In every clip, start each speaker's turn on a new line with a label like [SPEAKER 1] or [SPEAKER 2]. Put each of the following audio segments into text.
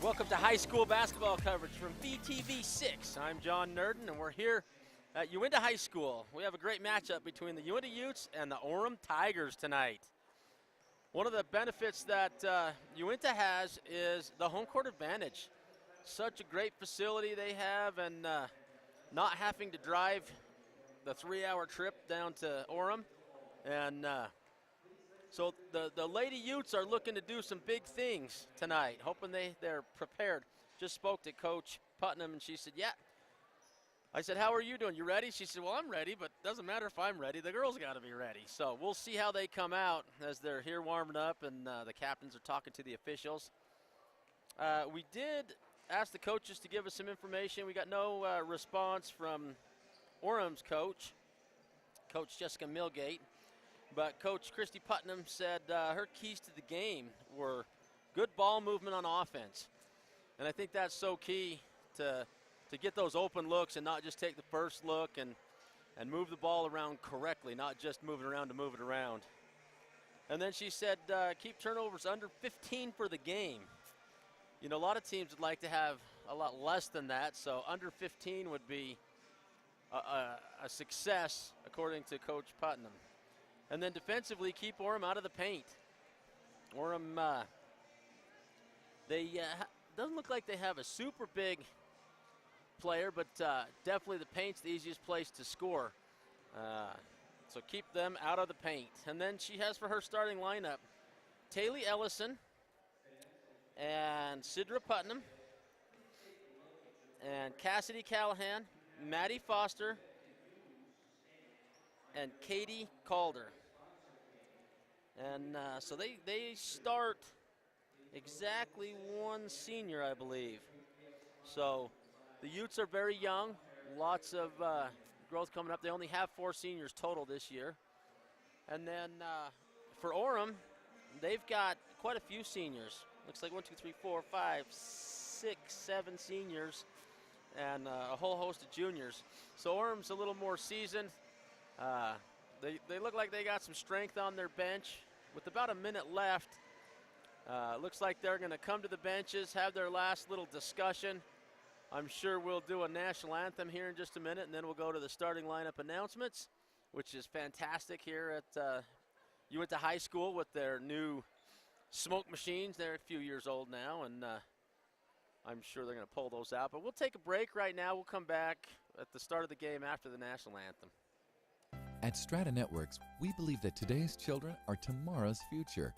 [SPEAKER 1] Welcome to high school basketball coverage from VTV6. I'm John Nurden, and we're here at Uintah High School. We have a great matchup between the Uintah Utes and the Orem Tigers tonight. One of the benefits that Uintah has is the home court advantage. Such a great facility they have, and not having to drive the 3-hour trip down to Orem. And so the Lady Utes are looking to do some big things tonight, hoping they're prepared. Just spoke to Coach Putnam, and she said, yeah. I said, how are you doing? You ready? She said, well, I'm ready, but it doesn't matter if I'm ready. The girls got to be ready. So we'll see how they come out as they're here warming up, and the captains are talking to the officials. We did ask the coaches to give us some information. We got no response from Orem's coach, Coach Jessica Milgate. But Coach Christy Putnam said her keys to the game were good ball movement on offense. And I think that's so key to get those open looks and not just take the first look and move the ball around correctly, not just move it around to move it around. And then she said keep turnovers under 15 for the game. You know, a lot of teams would like to have a lot less than that, so under 15 would be a success according to Coach Putnam. And then defensively, keep Orem out of the paint. Orem, doesn't look like they have a super big player, but definitely the paint's the easiest place to score. So keep them out of the paint. And then she has for her starting lineup, Taylor Ellison and Sidra Putnam and Cassidy Callahan, Maddie Foster, and Katie Calder. And so they start exactly one senior, I believe. So the Utes are very young, lots of growth coming up. They only have 4 seniors total this year. And then for Orem, they've got quite a few seniors. Looks like 1, 2, 3, 4, 5, 6, 7 seniors and a whole host of juniors. So Orem's a little more seasoned. They look like they got some strength on their bench. With about a minute left, looks like they're going to come to the benches, have their last little discussion. I'm sure we'll do a national anthem here in just a minute, and then we'll go to the starting lineup announcements, which is fantastic here at Uintah High School with their new smoke machines. They're a few years old now, and I'm sure they're going to pull those out. But we'll take a break right now. We'll come back at the start of the game after the national anthem.
[SPEAKER 2] At Strata Networks, we believe that today's children are tomorrow's future.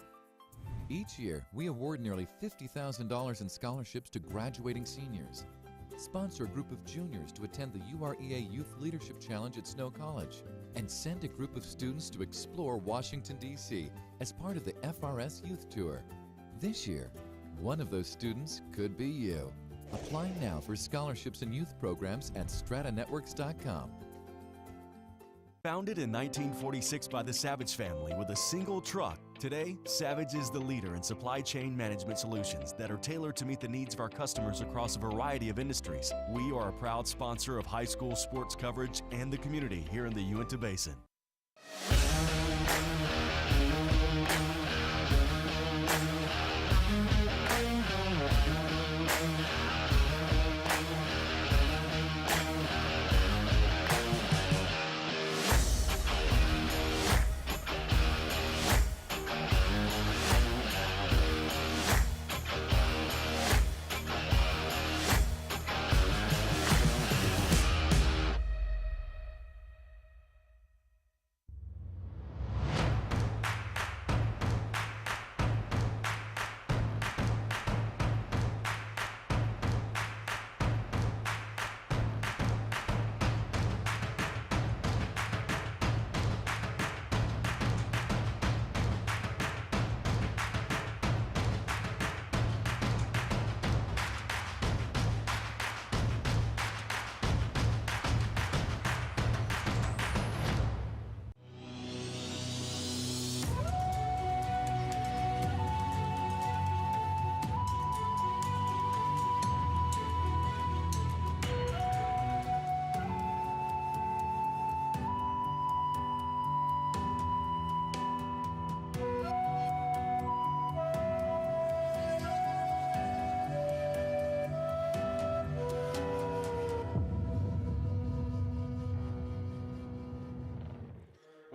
[SPEAKER 2] Each year, we award nearly $50,000 in scholarships to graduating seniors, sponsor a group of juniors to attend the UREA Youth Leadership Challenge at Snow College, and send a group of students to explore Washington, D.C. as part of the FRS Youth Tour. This year, one of those students could be you. Apply now for scholarships and youth programs at stratanetworks.com.
[SPEAKER 3] Founded in 1946 by the Savage family with a single truck, today, Savage is the leader in supply chain management solutions that are tailored to meet the needs of our customers across a variety of industries. We are a proud sponsor of high school sports coverage and the community here in the Uintah Basin.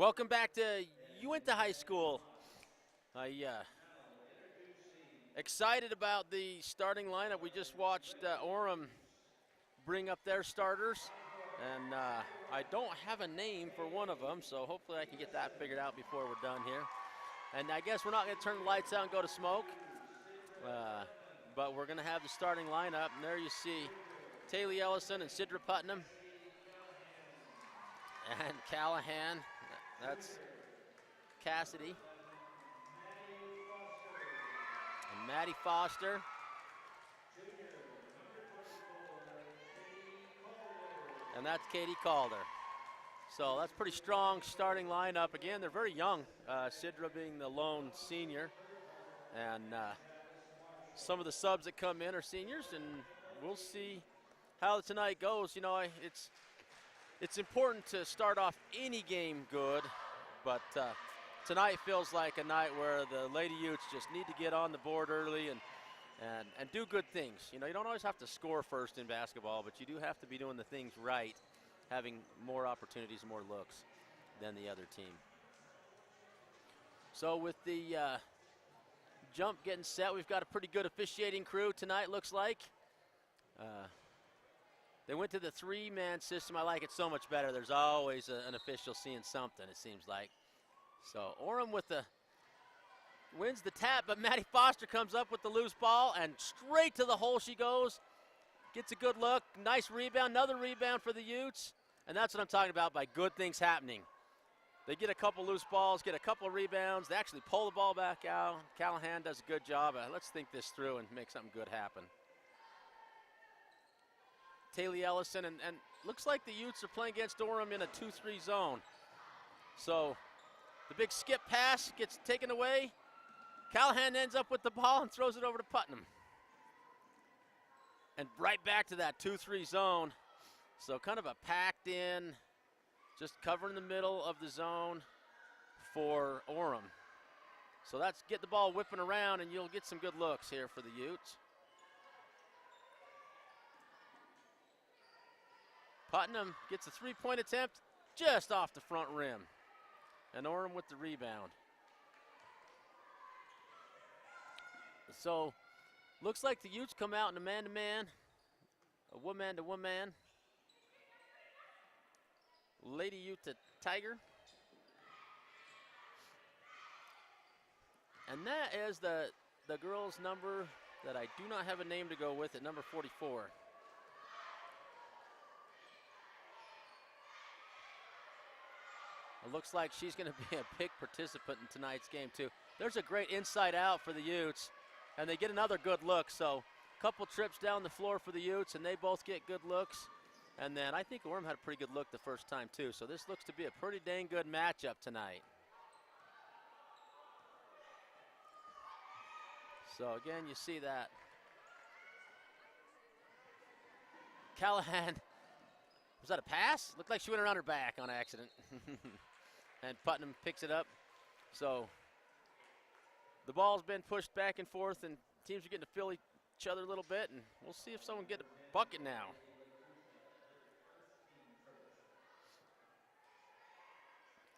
[SPEAKER 1] Welcome back to Uintah High School. Excited about the starting lineup. We just watched Orem bring up their starters, and I don't have a name for one of them, so hopefully I can get that figured out before we're done here. And I guess we're not going to turn the lights out and go to smoke, but we're going to have the starting lineup, and there you see Taylor Ellison and Sidra Putnam and Callahan. That's Cassidy. And Maddie Foster. And that's Katie Calder. So that's pretty strong starting lineup. Again, they're very young, Sidra being the lone senior. And some of the subs that come in are seniors, and we'll see how tonight goes. You know, it's important to start off any game good, but tonight feels like a night where the Lady Utes just need to get on the board early and do good things. You know, you don't always have to score first in basketball, but you do have to be doing the things right, having more opportunities, more looks than the other team. So with the jump getting set, we've got a pretty good officiating crew tonight, looks like. They went to the three-man system. I like it so much better. There's always an official seeing something, it seems like. So Orem wins the tap, but Maddie Foster comes up with the loose ball, and straight to the hole she goes. Gets a good look, nice rebound, another rebound for the Utes. And that's what I'm talking about by good things happening. They get a couple loose balls, get a couple of rebounds. They actually pull the ball back out. Callahan does a good job. Let's think this through and make something good happen. Taylor Ellison, and looks like the Utes are playing against Orem in a 2-3 zone. So the big skip pass gets taken away. Callahan ends up with the ball and throws it over to Putnam. And right back to that 2-3 zone. So kind of a packed in, just covering the middle of the zone for Orem. So that's get the ball whipping around, and you'll get some good looks here for the Utes. Putnam gets a three-point attempt just off the front rim. And Orem with the rebound. So looks like the Utes come out in a man-to-man, a woman-to-woman. Lady Ute to Tiger. And that is the girl's number that I do not have a name to go with at number 44. It looks like she's going to be a big participant in tonight's game, too. There's a great inside out for the Utes, and they get another good look. So a couple trips down the floor for the Utes, and they both get good looks. And then I think Orem had a pretty good look the first time, too. So this looks to be a pretty dang good matchup tonight. So again, you see that. Callahan, was that a pass? Looked like she went around her back on accident. And Putnam picks it up. So the ball's been pushed back and forth, and teams are getting to feel each other a little bit, and we'll see if someone get a bucket now.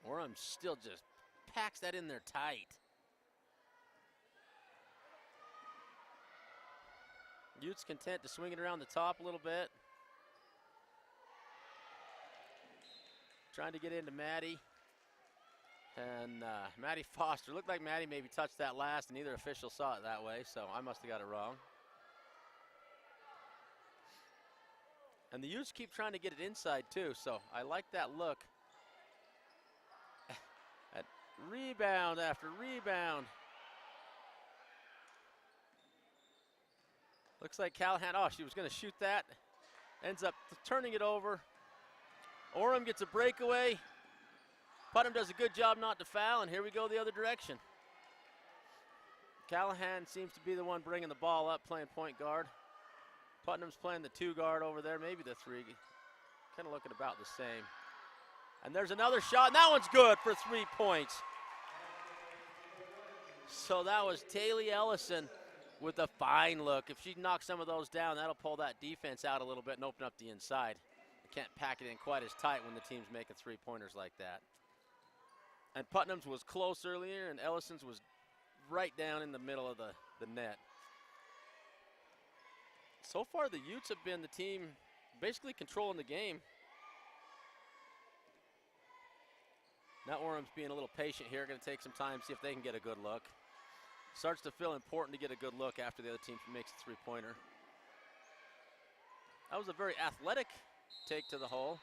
[SPEAKER 1] Orem still just packs that in there tight. Utes content to swing it around the top a little bit. Trying to get into Maddie. And Maddie Foster. Looked like Maddie maybe touched that last, and neither official saw it that way, so I must have got it wrong. And the Utes keep trying to get it inside, too, so I like that look. At rebound after rebound. Looks like Callahan, oh, she was going to shoot that. Ends up turning it over. Orem gets a breakaway. Putnam does a good job not to foul, and here we go the other direction. Callahan seems to be the one bringing the ball up, playing point guard. Putnam's playing the 2 guard over there, maybe the 3. Kind of looking about the same. And there's another shot, and that one's good for 3 points. So that was Taylor Ellison with a fine look. If she knocks some of those down, that'll pull that defense out a little bit and open up the inside. You can't pack it in quite as tight when the team's making 3-pointers like that. And Putnam's was close earlier, and Ellison's was right down in the middle of the net. So far, the Utes have been the team basically controlling the game. Now Orem's being a little patient here, going to take some time, see if they can get a good look. Starts to feel important to get a good look after the other team makes a three-pointer. That was a very athletic take to the hole.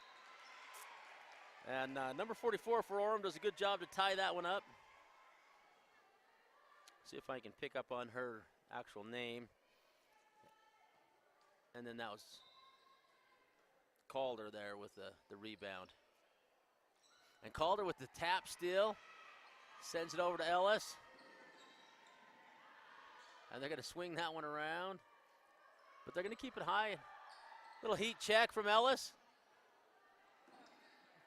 [SPEAKER 1] And number 44 for Orem does a good job to tie that one up. See if I can pick up on her actual name. And then that was Calder there with the rebound. And Calder with the tap steal. Sends it over to Ellis. And they're going to swing that one around. But they're going to keep it high. Little heat check from Ellis.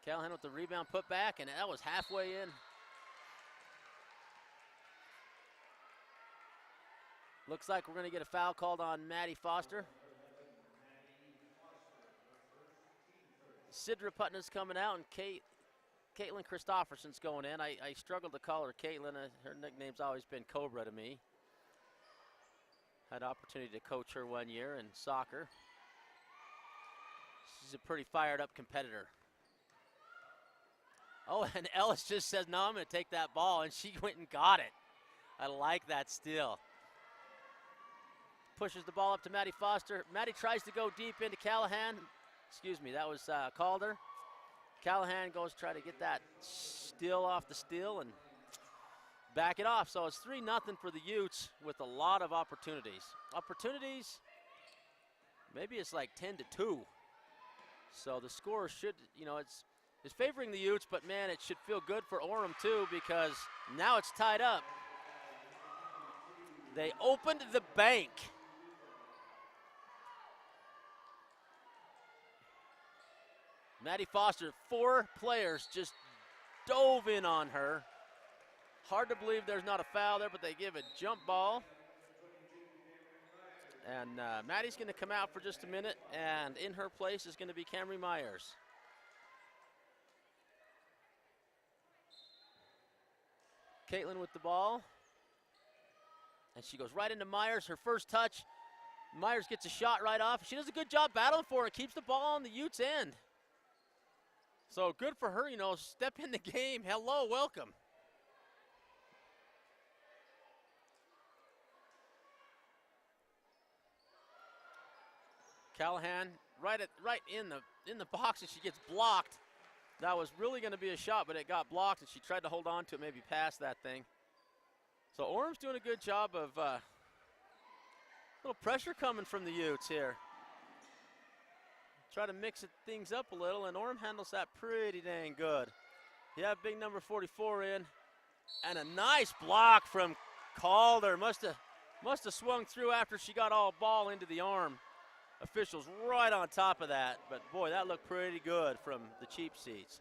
[SPEAKER 1] Callahan with the rebound put back, and that was halfway in. Looks like we're going to get a foul called on Maddie Foster. Sidra Putnam's coming out, and Caitlin Christofferson's going in. I struggled to call her Caitlin. Her nickname's always been Cobra to me. Had opportunity to coach her one year in soccer. She's a pretty fired up competitor. Oh, and Ellis just says, no, I'm going to take that ball, and she went and got it. I like that steal. Pushes the ball up to Maddie Foster. Maddie tries to go deep into Callahan. Excuse me, that was Calder. Callahan goes try to get that steal off the steal and back it off. So it's 3-0 for the Utes with a lot of opportunities. Maybe it's like 10-2. So the score should, it's favoring the Utes, but man, it should feel good for Orem too because now it's tied up. They opened the bank. Maddie Foster, 4 players just dove in on her. Hard to believe there's not a foul there, but they give a jump ball. And Maddie's going to come out for just a minute, and in her place is going to be Camry Myers. Caitlin with the ball. And she goes right into Myers, her first touch. Myers gets a shot right off. She does a good job battling for it, keeps the ball on the Utes' end. So good for her, step in the game. Hello, welcome. Callahan right in the box, and she gets blocked. That was really going to be a shot, but it got blocked, and she tried to hold on to it, maybe pass that thing. So Orem's doing a good job of little pressure coming from the Utes here. Try to mix things up a little, and Orem handles that pretty dang good. You have big number 44 in, and a nice block from Calder. Must have swung through after she got all ball into the arm. Officials right on top of that, but boy, that looked pretty good from the cheap seats.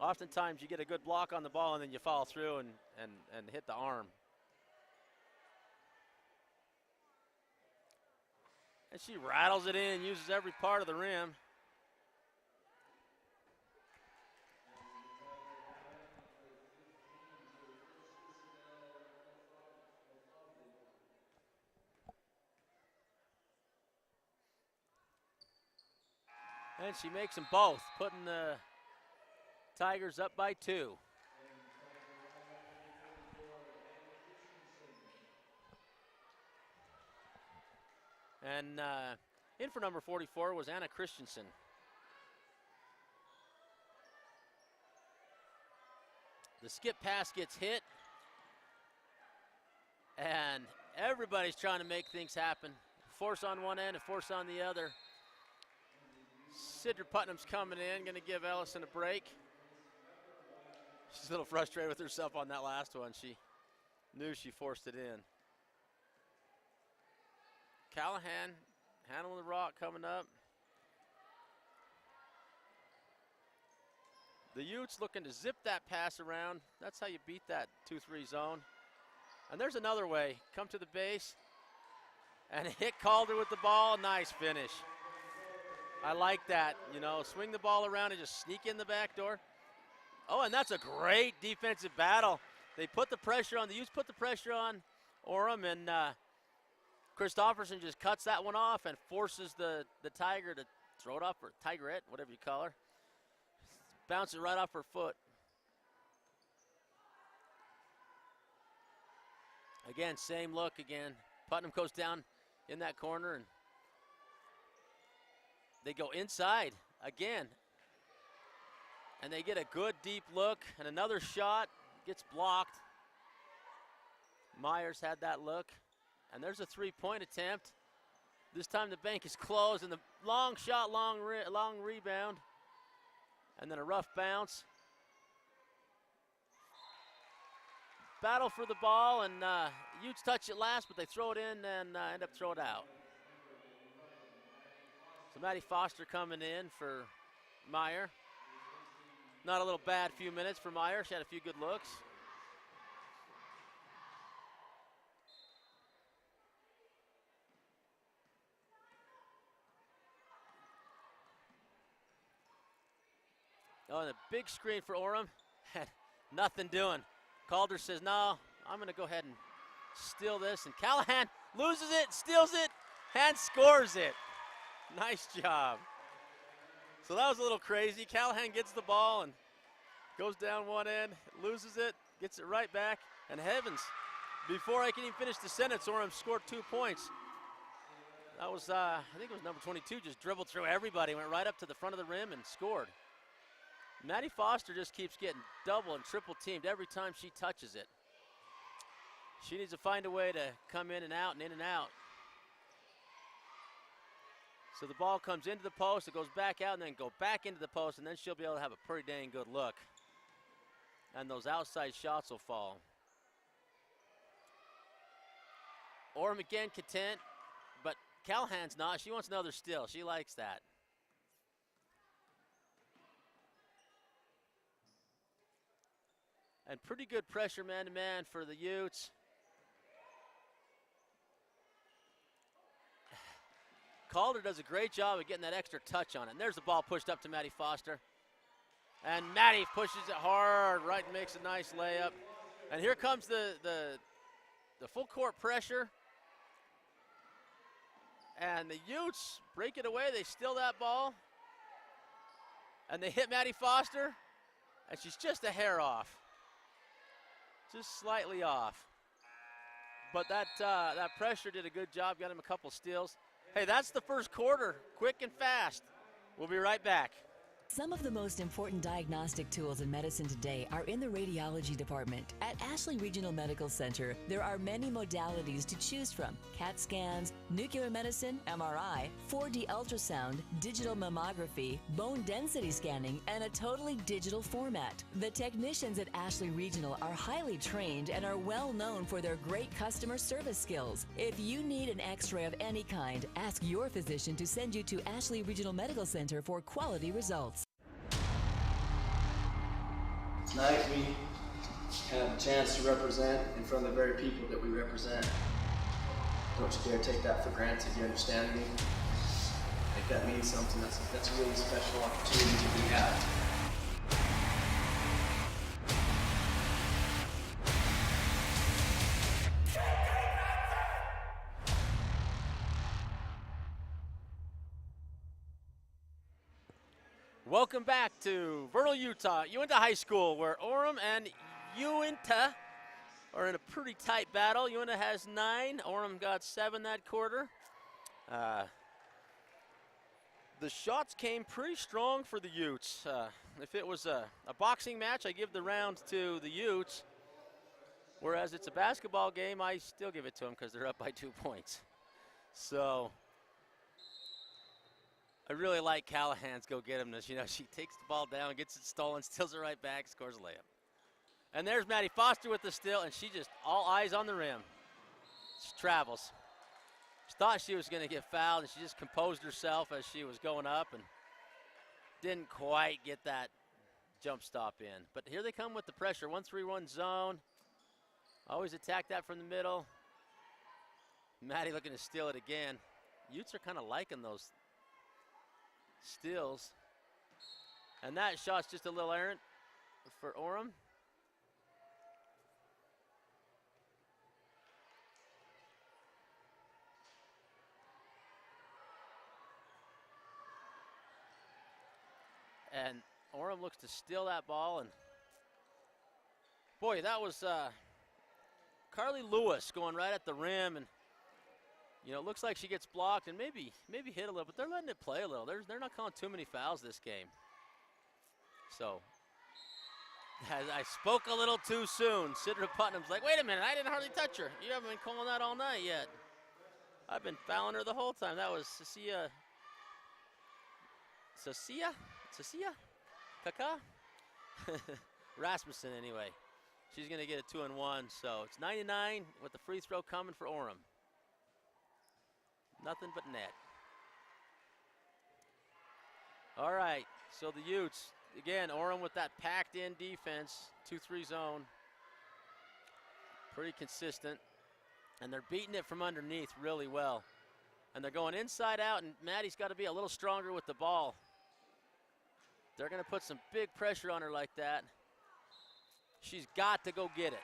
[SPEAKER 1] Oftentimes you get a good block on the ball and then you follow through and hit the arm. And she rattles it in, uses every part of the rim. And she makes them both, putting the Tigers up by 2. And in for number 44 was Anna Christensen. The skip pass gets hit. And everybody's trying to make things happen. Force on one end and force on the other. Sidra Putnam's coming in, going to give Ellison a break. She's a little frustrated with herself on that last one. She knew she forced it in. Callahan handling the rock coming up. The Utes looking to zip that pass around. That's how you beat that 2-3 zone. And there's another way. Come to the base and hit Calder with the ball. Nice finish. I like that, swing the ball around and just sneak in the back door. Oh, and that's a great defensive battle. They put the pressure on, the Utes put the pressure on Orem, and Christofferson just cuts that one off and forces the Tiger to throw it off, or Tigerette, whatever you call her. Bounce it right off her foot. Again, same look again. Putnam goes down in that corner, and they go inside again. And they get a good deep look, and another shot gets blocked. Myers had that look, and there's a three-point attempt. This time the bank is closed, and the long shot, long rebound, and then a rough bounce. Battle for the ball, and Utes touch it last, but they throw it in and end up throwing it out. So Maddie Foster coming in for Meyer. Not a little bad few minutes for Meyer. She had a few good looks. Oh, and a big screen for Orem. Nothing doing. Calder says, no, I'm going to go ahead and steal this. And Callahan loses it, steals it, and scores it. Nice job. So that was a little crazy. Callahan gets the ball and goes down one end, loses it, gets it right back. And heavens, before I can even finish the sentence, Orem scored 2 points. That was, I think it was number 22, just dribbled through everybody, went right up to the front of the rim and scored. Maddie Foster just keeps getting double and triple teamed every time she touches it. She needs to find a way to come in and out and in and out. So the ball comes into the post, it goes back out, and then go back into the post, and then she'll be able to have a pretty dang good look. And those outside shots will fall. Orem again content, but Callahan's not. She wants another steal. She likes that. And pretty good pressure man-to-man for the Utes. Calder does a great job of getting that extra touch on it. And there's the ball pushed up to Maddie Foster. And Maddie pushes it hard, right, and makes a nice layup. And here comes the full court pressure. And the Utes break it away. They steal that ball. And they hit Maddie Foster. And she's just a hair off. Just slightly off. But that pressure did a good job, got him a couple steals. Hey, that's the first quarter, quick and fast. We'll be right back.
[SPEAKER 4] Some of the most important diagnostic tools in medicine today are in the radiology department. At Ashley Regional Medical Center, there are many modalities to choose from: CAT scans, nuclear medicine, MRI, 4D ultrasound, digital mammography, bone density scanning, and a totally digital format. The technicians at Ashley Regional are highly trained and are well known for their great customer service skills. If you need an x-ray of any kind, ask your physician to send you to Ashley Regional Medical Center for quality results.
[SPEAKER 5] Tonight we have a chance to represent in front of the very people that we represent. Don't you dare take that for granted, you understand me? If that means something, that's a really special opportunity that we have.
[SPEAKER 1] Welcome back to Vernal, Utah, Uintah High School, where Orem and Uintah are in a pretty tight battle. Uintah has 9, Orem got 7 that quarter. The shots came pretty strong for the Utes. If it was a boxing match, I give the round to the Utes. Whereas it's a basketball game, I still give it to them because they're up by 2 points. So I really like Callahan's go get him. She takes the ball down, gets it stolen, steals it right back, scores a layup. And there's Maddie Foster with the steal, and she just all eyes on the rim. She travels. She thought she was going to get fouled, and she just composed herself as she was going up and didn't quite get that jump stop in. But here they come with the pressure, 1-3-1 zone. Always attack that from the middle. Maddie looking to steal it again. Utes are kind of liking those steals. And that shot's just a little errant. for Orem. And Orem looks to steal that ball, and boy, that was Carly Lewis going right at the rim, and you know, it looks like she gets blocked and maybe hit a little, but they're letting it play a little. They're not calling too many fouls this game. So I spoke a little too soon. Sidra Putnam's like, wait a minute, I didn't hardly touch her. You haven't been calling that all night yet. I've been fouling her the whole time. That was Cecilia Kaka? Rasmussen anyway. She's going to get a 2-and-1, so it's 99 with the free throw coming for Orem. Nothing but net. All right, so the Utes, again, Orem with that packed-in defense, 2-3 zone. Pretty consistent, and they're beating it from underneath really well. And they're going inside out, and Maddie's got to be a little stronger with the ball. They're going to put some big pressure on her like that. She's got to go get it.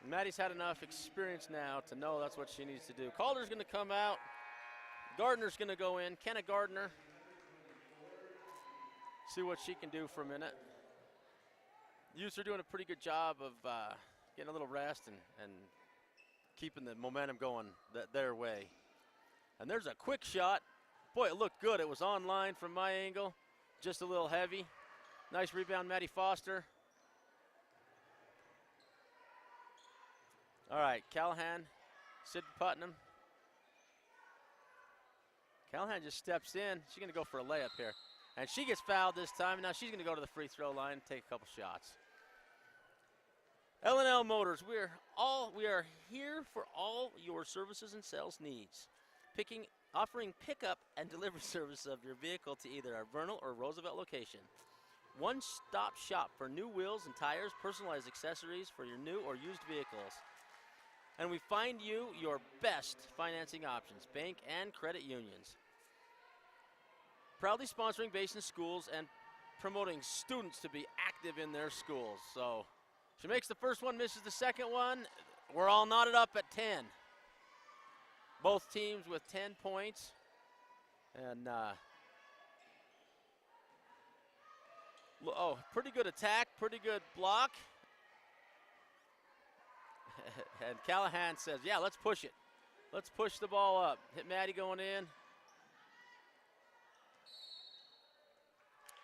[SPEAKER 1] Maddie's had enough experience now to know that's what she needs to do. Calder's going to come out. Gardner's going to go in. Kenna Gardner. See what she can do for a minute. Utes are doing a pretty good job of getting a little rest and keeping the momentum going their way. And there's a quick shot. Boy, it looked good. It was online from my angle. Just a little heavy. Nice rebound, Maddie Foster. All right, Callahan, Sid Putnam. Callahan just steps in. She's going to go for a layup here. And she gets fouled this time. Now she's going to go to the free throw line and take a couple shots. L&L Motors, we are here for all your services and sales needs. Offering pickup and delivery service of your vehicle to either our Vernal or Roosevelt location. One-stop shop for new wheels and tires, personalized accessories for your new or used vehicles. And we find you your best financing options, bank and credit unions. Proudly sponsoring Basin schools and promoting students to be active in their schools. So she makes the first one, misses the second one. We're all knotted up at 10. Both teams with 10 points. And, pretty good attack, pretty good block. And Callahan says, yeah, let's push it. Let's push the ball up. Hit Maddie going in.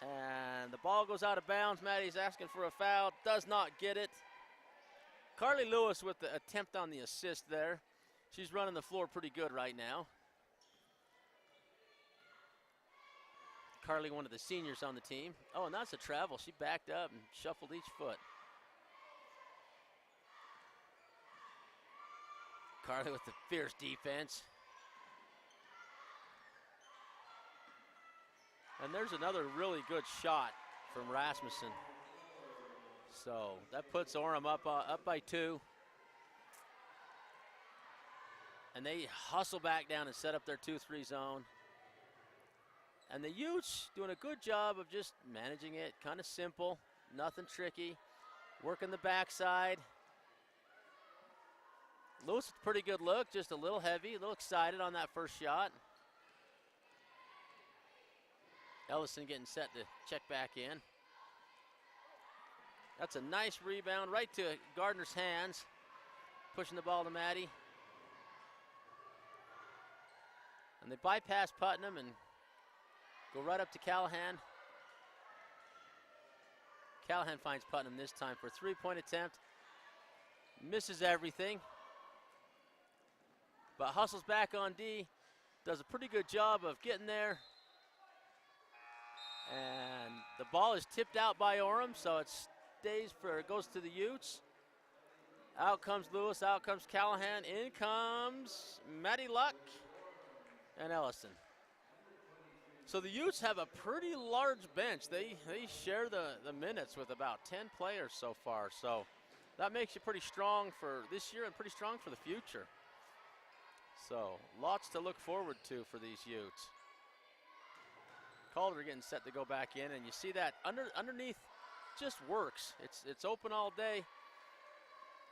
[SPEAKER 1] And the ball goes out of bounds. Maddie's asking for a foul. Does not get it. Carly Lewis with the attempt on the assist there. She's running the floor pretty good right now. Carly, one of the seniors on the team. Oh, and that's a travel. She backed up and shuffled each foot. Carly with the fierce defense. And there's another really good shot from Rasmussen. So that puts Orem up by 2. And they hustle back down and set up their 2-3 zone. And the Utes doing a good job of just managing it. Kind of simple, nothing tricky. Working the backside. Lewis, pretty good look, just a little heavy, a little excited on that first shot. Ellison getting set to check back in. That's a nice rebound right to Gardner's hands. Pushing the ball to Maddie. And they bypass Putnam and go right up to Callahan. Callahan finds Putnam this time for a 3-point attempt. Misses everything. But hustles back on D. Does a pretty good job of getting there. And the ball is tipped out by Orem, so it goes to the Utes. Out comes Lewis, out comes Callahan, in comes Maddie Luck and Ellison. So the Utes have a pretty large bench. They share the minutes with about 10 players so far. So that makes you pretty strong for this year and pretty strong for the future. So lots to look forward to for these Utes. Calder getting set to go back in, and you see that underneath just works. It's open all day.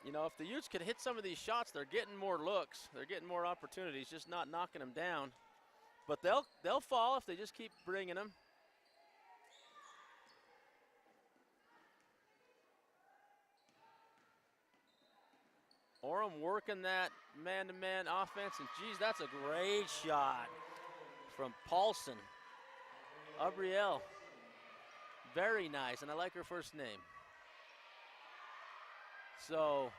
[SPEAKER 1] You know, if the Utes could hit some of these shots, they're getting more looks. They're getting more opportunities, just not knocking them down. But they'll fall if they just keep bringing them. Orem working that man-to-man offense, and geez, that's a great shot from Paulson. Abrielle, very nice, and I like her first name. So,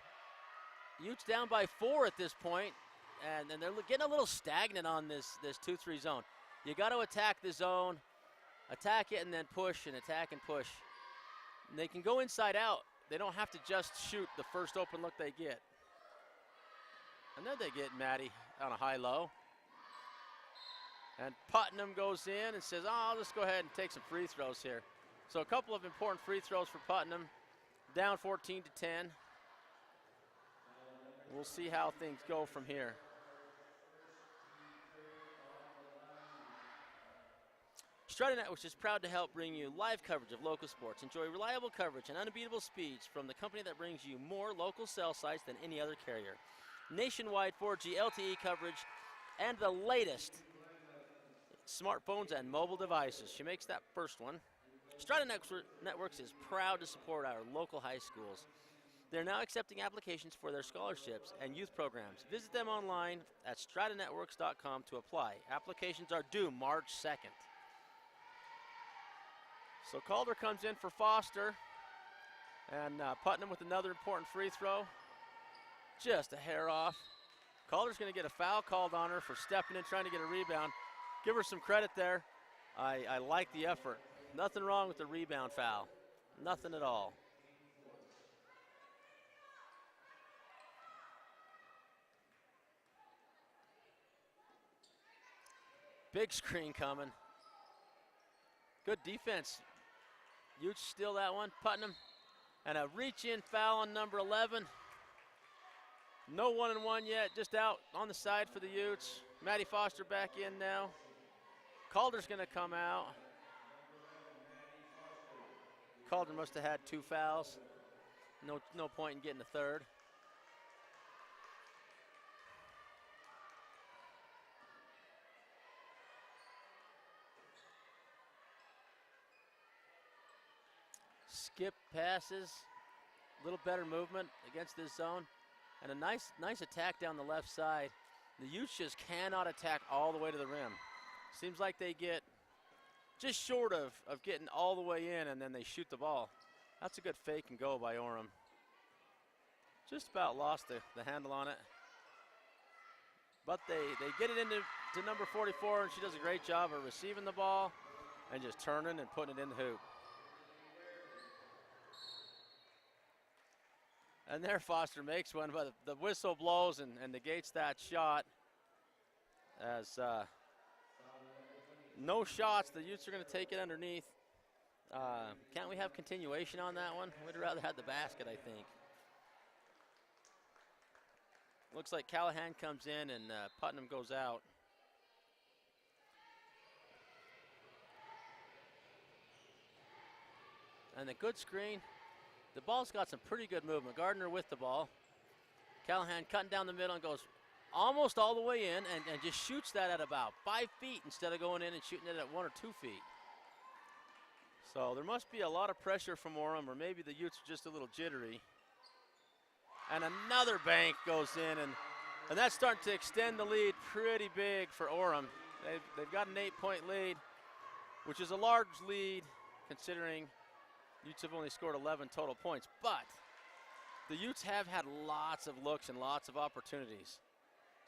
[SPEAKER 1] Utes down by 4 at this point, and they're getting a little stagnant on this 2-3 zone. You got to attack the zone, attack it, and then push and attack and push. And they can go inside out. They don't have to just shoot the first open look they get. And then they get Maddie on a high-low. And Putnam goes in and says, oh, I'll just go ahead and take some free throws here. So a couple of important free throws for Putnam. Down 14-10. We'll see how things go from here. Strata Networks is proud to help bring you live coverage of local sports. Enjoy reliable coverage and unbeatable speeds from the company that brings you more local cell sites than any other carrier. Nationwide 4G LTE coverage and the latest smartphones and mobile devices. She makes that first one. Strata Networks is proud to support our local high schools. They're now accepting applications for their scholarships and youth programs. Visit them online at stratanetworks.com to apply. Applications are due March 2nd. So Calder comes in for Foster, and Putnam with another important free throw. Just a hair off. Calder's going to get a foul called on her for stepping in, trying to get a rebound. Give her some credit there. I like the effort. Nothing wrong with the rebound foul. Nothing at all. Big screen coming. Good defense. Utes steal that one. Putnam. And a reach-in foul on number 11. No 1-and-1 yet, just out on the side for the Utes. Maddie Foster back in now. Calder's going to come out. Calder must have had 2 fouls. No point in getting a third. Skip passes, a little better movement against this zone, and a nice attack down the left side. The Utes just cannot attack all the way to the rim. Seems like they get just short of getting all the way in, and then they shoot the ball. That's a good fake and go by Orem. Just about lost the handle on it. But they get it into number 44, and she does a great job of receiving the ball and just turning and putting it in the hoop. And there Foster makes one, but the whistle blows and negates that shot. As no shots, the Utes are going to take it underneath. Can't we have continuation on that one? We'd rather have the basket, I think. Looks like Callahan comes in and Putnam goes out. And a good screen. The ball's got some pretty good movement. Gardner with the ball. Callahan cutting down the middle and goes almost all the way in and just shoots that at about 5 feet instead of going in and shooting it at 1 or 2 feet. So there must be a lot of pressure from Orem, or maybe the Utes are just a little jittery. And another bank goes in, and that's starting to extend the lead pretty big for Orem. They've got an 8-point lead, which is a large lead considering Utes have only scored 11 total points, but the Utes have had lots of looks and lots of opportunities.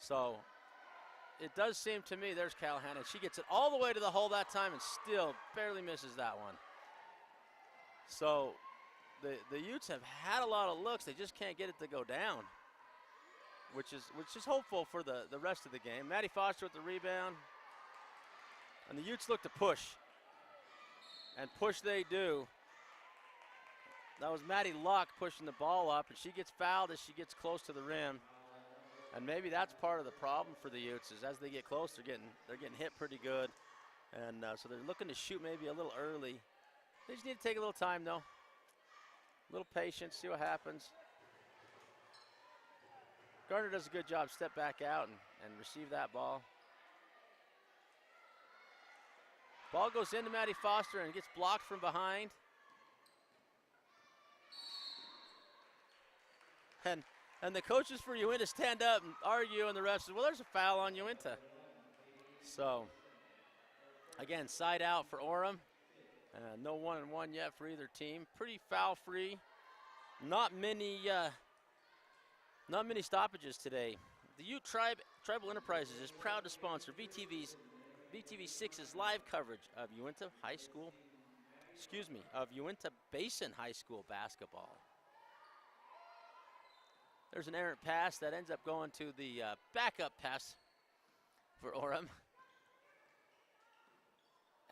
[SPEAKER 1] So it does seem to me, there's Callahan, and she gets it all the way to the hole that time and still barely misses that one. So the Utes have had a lot of looks, they just can't get it to go down, which is hopeful for the rest of the game. Maddie Foster with the rebound, and the Utes look to push, and push they do. That was Maddie Luck pushing the ball up, and she gets fouled as she gets close to the rim. And maybe that's part of the problem for the Utes, is as they get close, they're getting hit pretty good. And so they're looking to shoot maybe a little early. They just need to take a little time, though. A little patience, see what happens. Gardner does a good job, step back out and receive that ball. Ball goes into Maddie Foster and gets blocked from behind. And the coaches for Uintah stand up and argue, and the ref says, well, there's a foul on Uintah. So, again, side out for Orem. No 1-and-1 yet for either team. Pretty foul-free. Not many stoppages today. The Ute Tribal Enterprises is proud to sponsor VTV6's live coverage of Uintah Basin High School basketball. There's an errant pass that ends up going to the backup pass for Orem.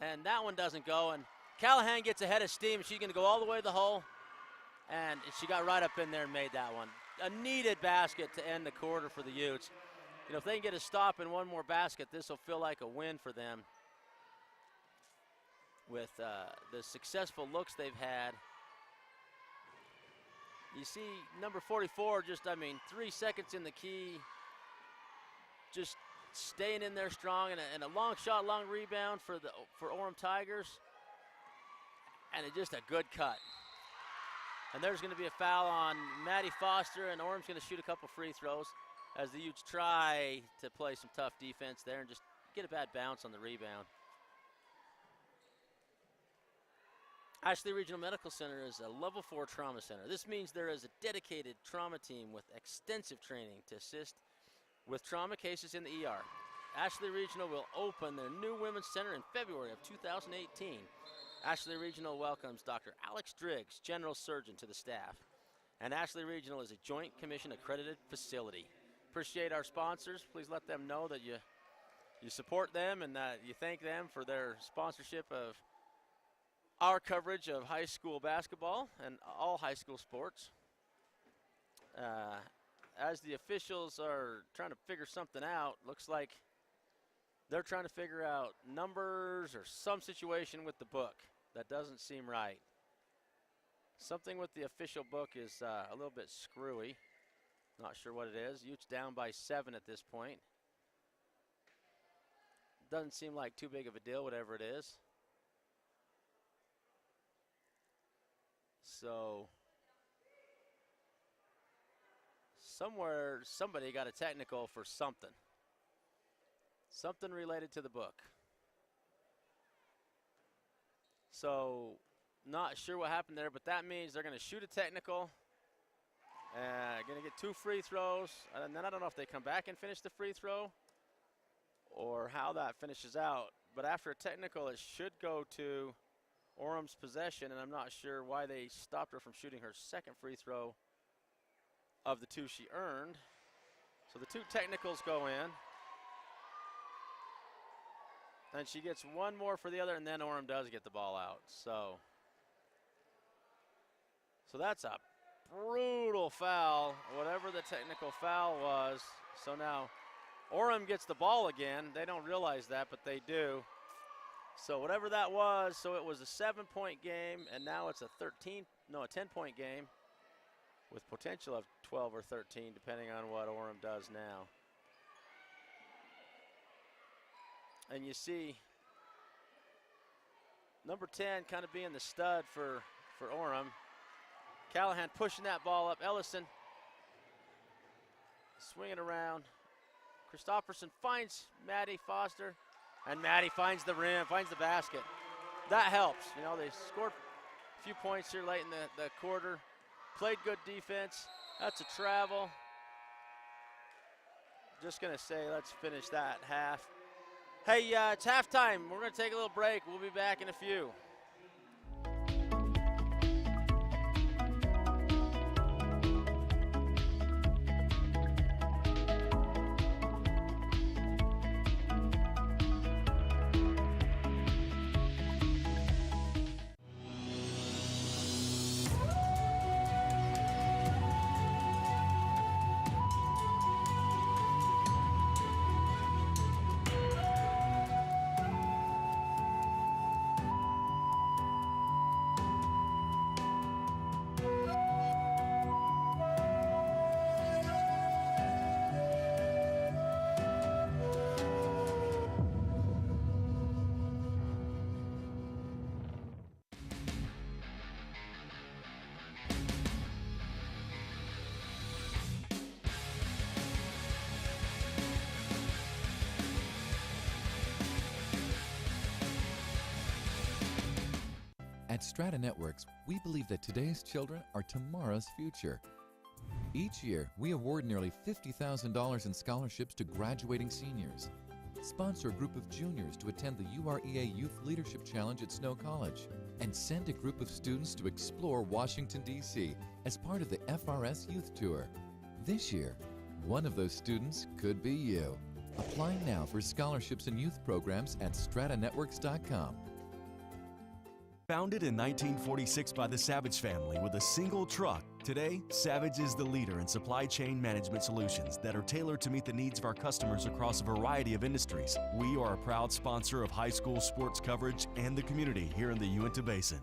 [SPEAKER 1] And that one doesn't go, and Callahan gets ahead of steam. She's going to go all the way to the hole, and she got right up in there and made that one. A needed basket to end the quarter for the Utes. You know, if they can get a stop in one more basket, this will feel like a win for them with the successful looks they've had. You see number 44 just, 3 seconds in the key, just staying in there strong, and a long shot, long rebound for Orem Tigers, and it's just a good cut. And there's going to be a foul on Maddie Foster, and Orem's going to shoot a couple free throws as the Utes try to play some tough defense there and just get a bad bounce on the rebound. Ashley Regional Medical Center is a level 4 trauma center. This means there is a dedicated trauma team with extensive training to assist with trauma cases in the ER. Ashley Regional will open their new women's center in February of 2018. Ashley Regional welcomes Dr. Alex Driggs, General Surgeon, to the staff. And Ashley Regional is a Joint Commission accredited facility. Appreciate our sponsors. Please let them know that you support them and that you thank them for their sponsorship of our coverage of high school basketball and all high school sports. As the officials are trying to figure something out, looks like they're trying to figure out numbers or some situation with the book. That doesn't seem right. Something with the official book is a little bit screwy. Not sure what it is. Utes down by 7 at this point. Doesn't seem like too big of a deal, whatever it is. So, somewhere, somebody got a technical for something. Something related to the book. So, not sure what happened there, but that means they're going to shoot a technical. Going to get 2 free throws. And then I don't know if they come back and finish the free throw or how that finishes out. But after a technical, it should go to Orem's possession, and I'm not sure why they stopped her from shooting her second free throw of the 2 she earned. So the 2 technicals go in. And she gets 1 more for the other, and then Orem does get the ball out. So that's a brutal foul, whatever the technical foul was. So now Orem gets the ball again. They don't realize that, but they do. So whatever that was, so it was a 7-point game, and now it's a 10-point game with potential of 12 or 13, depending on what Orem does now. And you see number 10 kind of being the stud for Orem. Callahan pushing that ball up. Ellison swinging around. Christopherson finds Maddie Foster, and Maddie finds the rim, finds the basket. That helps. You know, they scored a few points here late in the quarter. Played good defense. That's a travel. Just going to say, let's finish that half. Hey, it's halftime. We're going to take a little break. We'll be back in a few.
[SPEAKER 2] At Strata Networks, we believe that today's children are tomorrow's future. Each year, we award nearly $50,000 in scholarships to graduating seniors, sponsor a group of juniors to attend the UREA Youth Leadership Challenge at Snow College, and send a group of students to explore Washington, D.C. as part of the FRS Youth Tour. This year, one of those students could be you. Apply now for scholarships and youth programs at stratanetworks.com.
[SPEAKER 3] Founded in 1946 by the Savage family with a single truck, today, Savage is the leader in supply chain management solutions that are tailored to meet the needs of our customers across a variety of industries. We are a proud sponsor of high school sports coverage and the community here in the Uintah Basin.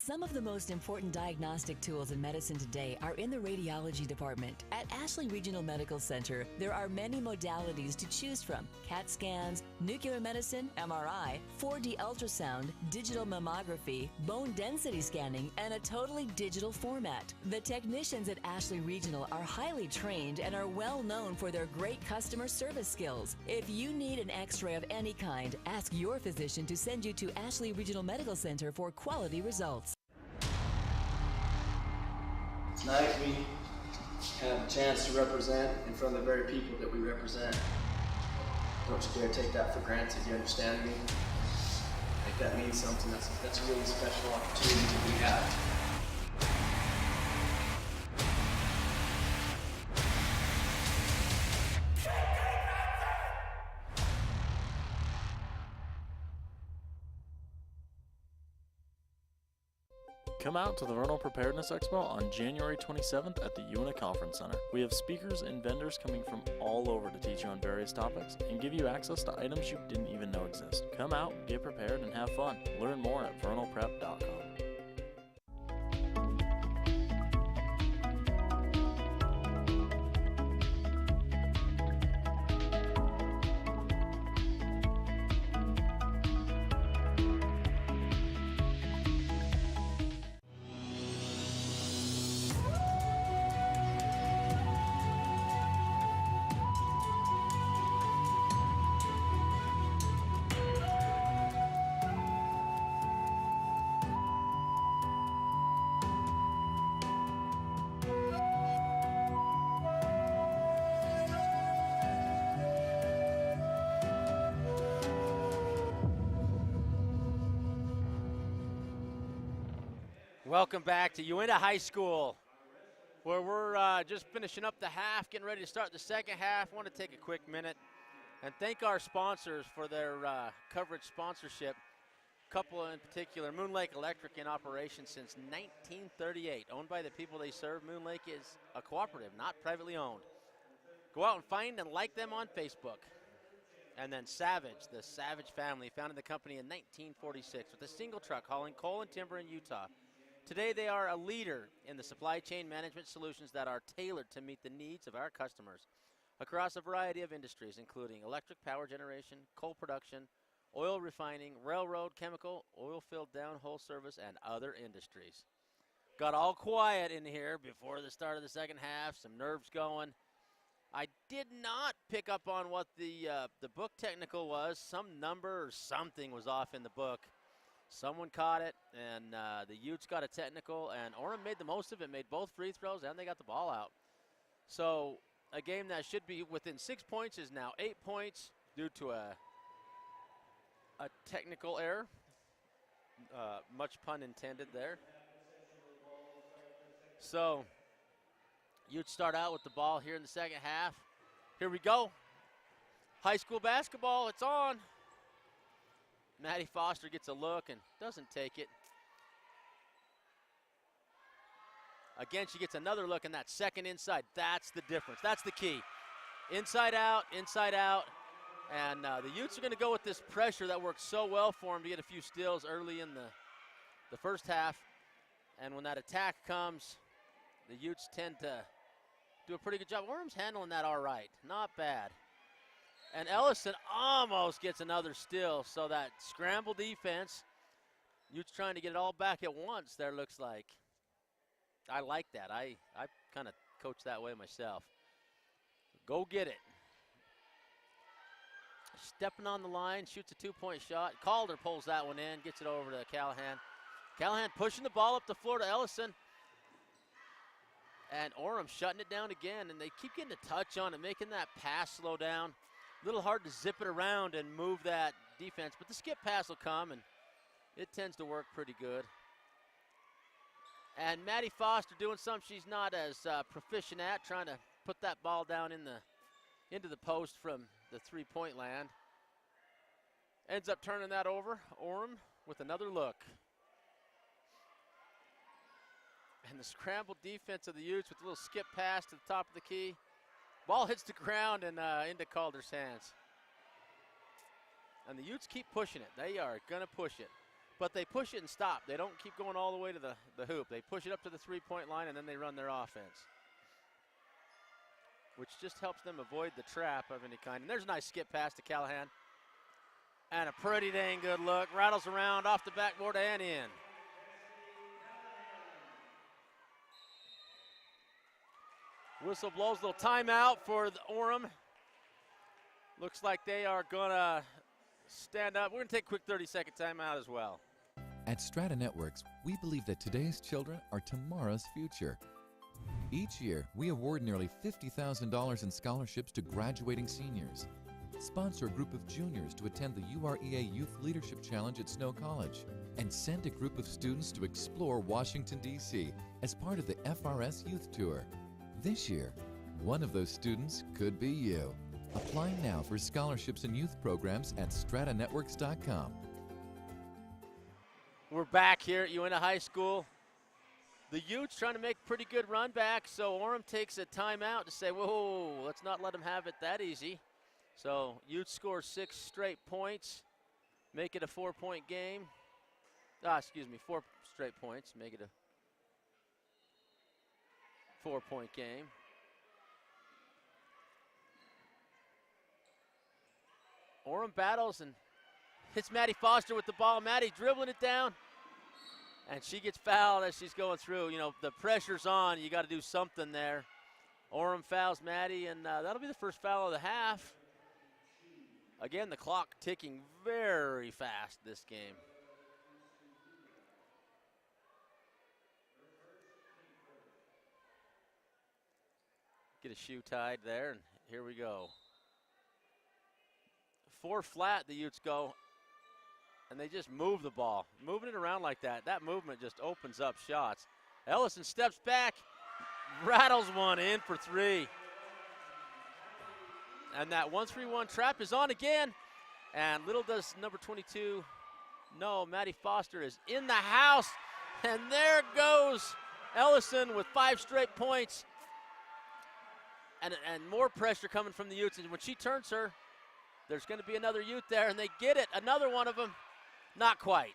[SPEAKER 4] Some of the most important diagnostic tools in medicine today are in the radiology department. At Ashley Regional Medical Center, there are many modalities to choose from: CAT scans, nuclear medicine, MRI, 4D ultrasound, digital mammography, bone density scanning, and a totally digital format. The technicians at Ashley Regional are highly trained and are well known for their great customer service skills. If you need an x-ray of any kind, ask your physician to send you to Ashley Regional Medical Center for quality results.
[SPEAKER 5] Tonight we have a chance to represent in front of the very people that we represent. Don't you dare take that for granted, you understand me? Make that mean something. That's a really special opportunity that we have.
[SPEAKER 6] Come out to the Vernal Preparedness Expo on January 27th at the Uintah Conference Center. We have speakers and vendors coming from all over to teach you on various topics and give you access to items you didn't even know exist. Come out, get prepared, and have fun. Learn more at vernalprep.com.
[SPEAKER 1] Welcome back to Uintah High School, where we're just finishing up the half, getting ready to start the second half. I want to take a quick minute and thank our sponsors for their coverage sponsorship. A couple in particular, Moon Lake Electric in operation since 1938. Owned by the people they serve, Moon Lake is a cooperative, not privately owned. Go out and find and like them on Facebook. And then Savage, the Savage family, founded the company in 1946 with a single truck hauling coal and timber in Utah. Today they are a leader in the supply chain management solutions that are tailored to meet the needs of our customers across a variety of industries, including electric power generation, coal production, oil refining, railroad, chemical, oil field downhole service, and other industries. Got all quiet in here before the start of the second half, some nerves going. I did not pick up on what the book technical was. Some number or something was off in the book. Someone caught it, and the Utes got a technical, and Orem made the most of it, made both free throws, and they got the ball out. So a game that should be within 6 points is now 8 points due to a technical error. Much pun intended there. So Utes start out with the ball here in the second half. Here we go. High school basketball, it's on. Maddie Foster gets a look and doesn't take it. Again, she gets another look, and that second inside. That's the difference. That's the key. Inside out, inside out. And the Utes are going to go with this pressure that worked so well for them to get a few steals early in the first half. And when that attack comes, the Utes tend to do a pretty good job. Orem's handling that all right. Not bad. And Ellison almost gets another steal, so that scramble defense, Utes trying to get it all back at once there, looks like. I like that. I kind of coach that way myself. Go get it. Stepping on the line, shoots a two-point shot. Calder pulls that one in, gets it over to Callahan. Callahan pushing the ball up the floor to Ellison. And Orem shutting it down again, and they keep getting a touch on it, making that pass slow down. A little hard to zip it around and move that defense, but the skip pass will come, and it tends to work pretty good. And Maddie Foster doing something she's not as proficient at, trying to put that ball down into the post from the three-point land. Ends up turning that over. Orem with another look. And the scramble defense of the Utes with a little skip pass to the top of the key. Ball hits the ground and into Calder's hands. And the Utes keep pushing it. They are going to push it. but they push it and stop. They don't keep going all the way to the hoop. They push it up to the three-point line, and then they run their offense, which just helps them avoid the trap of any kind. And there's a nice skip pass to Callahan. And a pretty dang good look. Rattles around off the backboard and in. Whistle blows, little timeout for the Orem. Looks like they are going to stand up. We're going to take a quick 30-second timeout as well.
[SPEAKER 2] At Strata Networks, we believe that today's children are tomorrow's future. Each year, we award nearly $50,000 in scholarships to graduating seniors, sponsor a group of juniors to attend the UREA Youth Leadership Challenge at Snow College, and send a group of students to explore Washington, D.C. as part of the FRS Youth Tour. This year, one of those students could be you. Apply now for scholarships and youth programs at stratanetworks.com.
[SPEAKER 1] We're back here at Uintah High School. The Utes trying to make a pretty good run back, so Orem takes a timeout to say, whoa, let's not let them have it that easy. So Utes score 6 straight points, make it a 4-point game. 4 straight points, make it a 4-point game. Orem battles and hits Maddie Foster with the ball. Maddie dribbling it down, and she gets fouled as she's going through. You know, the pressure's on. You got to do something there. Orem fouls Maddie, and that'll be the first foul of the half. Again, the clock ticking very fast this game. Get a shoe tied there, and here we go. 4 flat, the Utes go, and they just move the ball. Moving it around like that, that movement just opens up shots. Ellison steps back, rattles one in for 3. And that 1-3-1 trap is on again, and little does number 22 know, Maddie Foster is in the house, and there goes Ellison with 5 straight points. And more pressure coming from the Utes, and when she turns her, there's going to be another Ute there, and they get it, another one of them, not quite.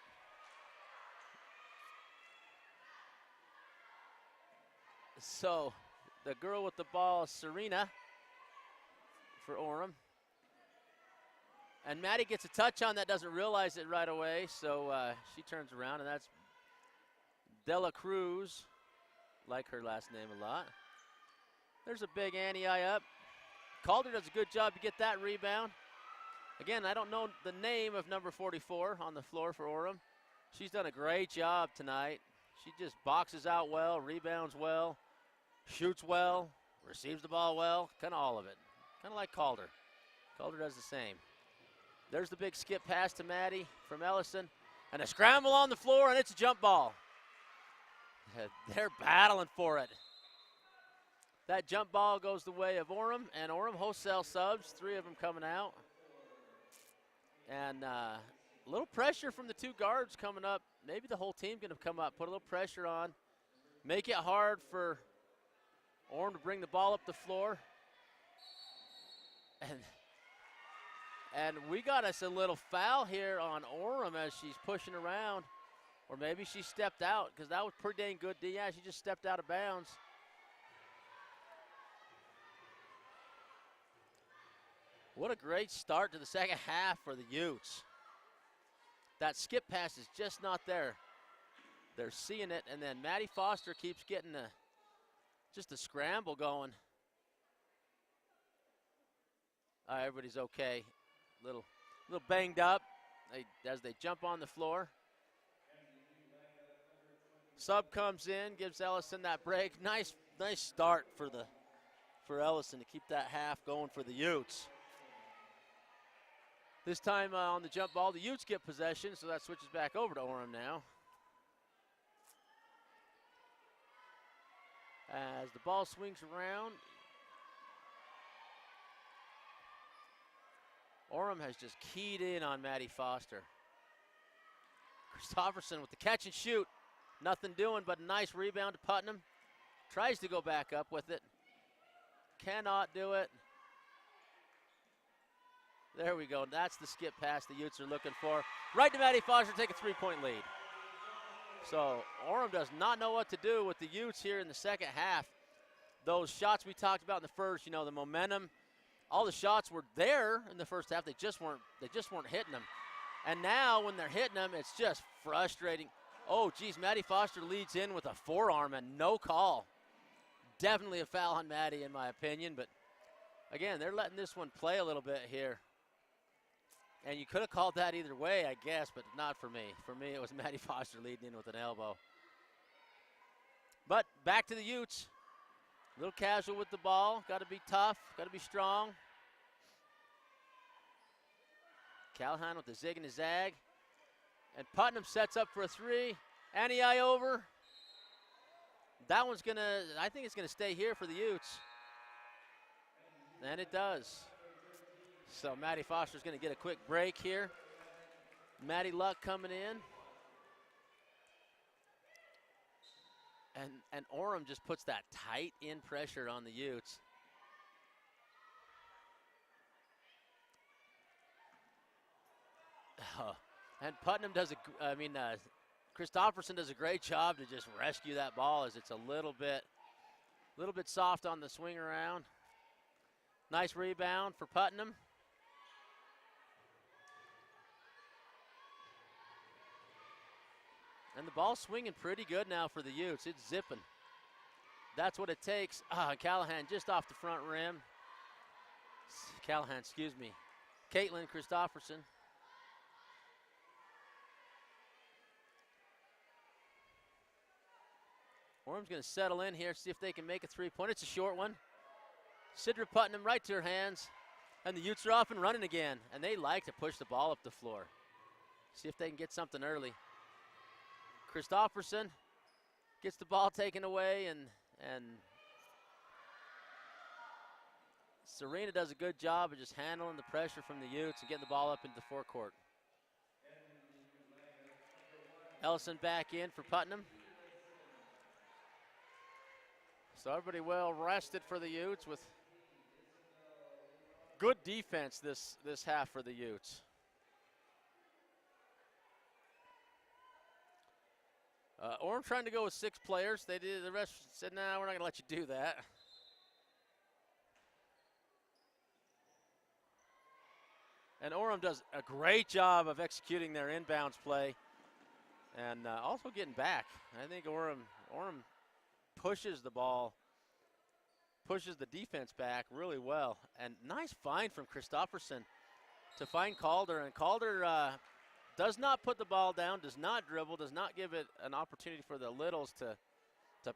[SPEAKER 1] So the girl with the ball is Serena for Orem. And Maddie gets a touch on that, doesn't realize it right away, so she turns around, and that's Dela Cruz, like her last name a lot. There's a big Annie-eye up. Calder does a good job to get that rebound. Again, I don't know the name of number 44 on the floor for Orem. She's done a great job tonight. She just boxes out well, rebounds well, shoots well, receives the ball well, kind of all of it. Kind of like Calder. Calder does the same. There's the big skip pass to Maddie from Ellison, and a scramble on the floor, and it's a jump ball. They're battling for it. That jump ball goes the way of Orem, and Orem wholesale subs, 3 of them coming out. And a little pressure from the 2 guards coming up. Maybe the whole team going to come up, put a little pressure on, make it hard for Orem to bring the ball up the floor. And we got us a little foul here on Orem as she's pushing around. Or maybe she stepped out, because that was pretty dang good. Yeah, she just stepped out of bounds. What a great start to the second half for the Utes. That skip pass is just not there. They're seeing it, and then Maddie Foster keeps getting just a scramble going. Everybody's okay. Little banged up as they jump on the floor. Sub comes in, gives Ellison that break. Nice start for Ellison to keep that half going for the Utes. This time on the jump ball, the Utes get possession, so that switches back over to Orem now. As the ball swings around, Orem has just keyed in on Maddie Foster. Christofferson with the catch and shoot. Nothing doing, but a nice rebound to Putnam. Tries to go back up with it. Cannot do it. There we go. That's the skip pass the Utes are looking for. Right to Maddie Foster, take a 3-point lead. So Orem does not know what to do with the Utes here in the second half. Those shots we talked about in the first, the momentum, all the shots were there in the first half. They just weren't hitting them. And now when they're hitting them, it's just frustrating. Oh, geez, Maddie Foster leads in with a forearm and no call. Definitely a foul on Maddie in my opinion, but again, they're letting this one play a little bit here. And you could have called that either way, I guess, but not for me. For me, it was Maddie Foster leading in with an elbow. But back to the Utes. A little casual with the ball. Got to be tough. Got to be strong. Callahan with the zig and the zag. And Putnam sets up for a three. Eye over. That one's going to, I think it's going to stay here for the Utes. And it does. So Maddie Foster's going to get a quick break here. Maddie Luck coming in. And Orem just puts that tight in pressure on the Utes. And Putnam does Christopherson does a great job to just rescue that ball as it's a little bit soft on the swing around. Nice rebound for Putnam. And the ball's swinging pretty good now for the Utes. It's zipping. That's what it takes. Callahan just off the front rim. Caitlin Christopherson. Orem's going to settle in here, see if they can make a three-point. It's a short one. Sidra Putnam right to her hands. And the Utes are off and running again. And they like to push the ball up the floor. See if they can get something early. Christopherson gets the ball taken away, and Serena does a good job of just handling the pressure from the Utes and getting the ball up into the forecourt. Ellison back in for Putnam. So everybody well rested for the Utes with good defense this half for the Utes. Orem trying to go with 6 players. The rest said, "Nah, we're not going to let you do that." And Orem does a great job of executing their inbounds play and also getting back. I think Orem pushes the ball, pushes the defense back really well. And nice find from Christopherson to find Calder. And Calder does not put the ball down, does not dribble, does not give it an opportunity for the Littles to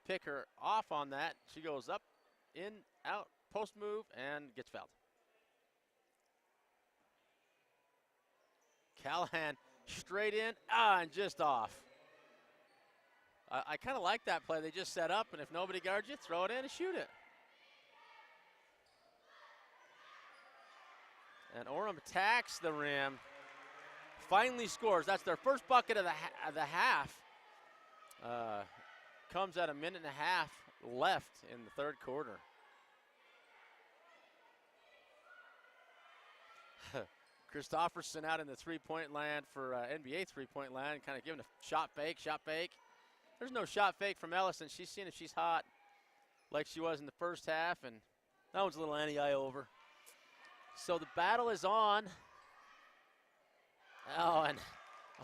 [SPEAKER 1] pick her off on that. She goes up, in, out, post move, and gets fouled. Callahan straight in, and just off. I kind of like that play. They just set up, and if nobody guards you, throw it in and shoot it. And Orem attacks the rim. Finally scores. That's their first bucket of the half. Comes at a minute and a half left in the third quarter. Christopherson out in the three-point land for NBA three-point land, kind of giving a shot fake. There's no shot fake from Ellison. She's seeing if she's hot like she was in the first half, and that one's a little eye over. So the battle is on. Oh, and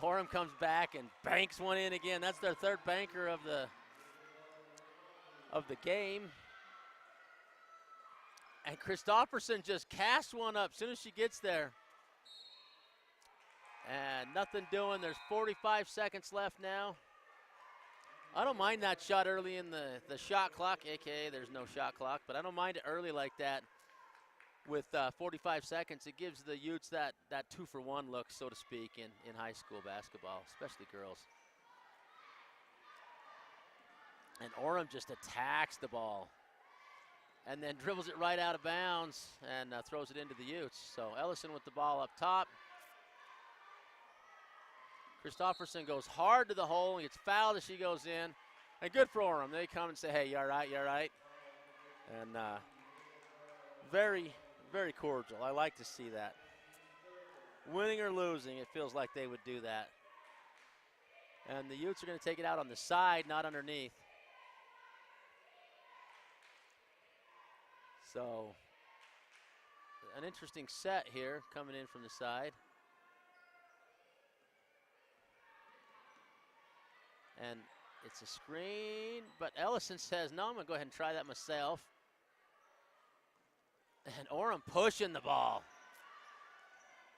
[SPEAKER 1] Orem comes back and banks one in again. That's their third banker of the game. And Christopherson just casts one up as soon as she gets there. And nothing doing. There's 45 seconds left now. I don't mind that shot early in the shot clock, a.k.a. there's no shot clock, but I don't mind it early like that. With 45 seconds, it gives the Utes that 2-for-1 look, so to speak, in high school basketball, especially girls. And Orem just attacks the ball and then dribbles it right out of bounds and throws it into the Utes. So Ellison with the ball up top. Christopherson goes hard to the hole and gets fouled as she goes in. And good for Orem. They come and say, "Hey, you all right, you all right?" And very, very cordial. I like to see that. winning or losing, it feels like they would do that. And the Utes are going to take it out on the side, not underneath. So, an interesting set here coming in from the side. And it's a screen, but Ellison says, no, I'm going to go ahead and try that myself. And Orem pushing the ball.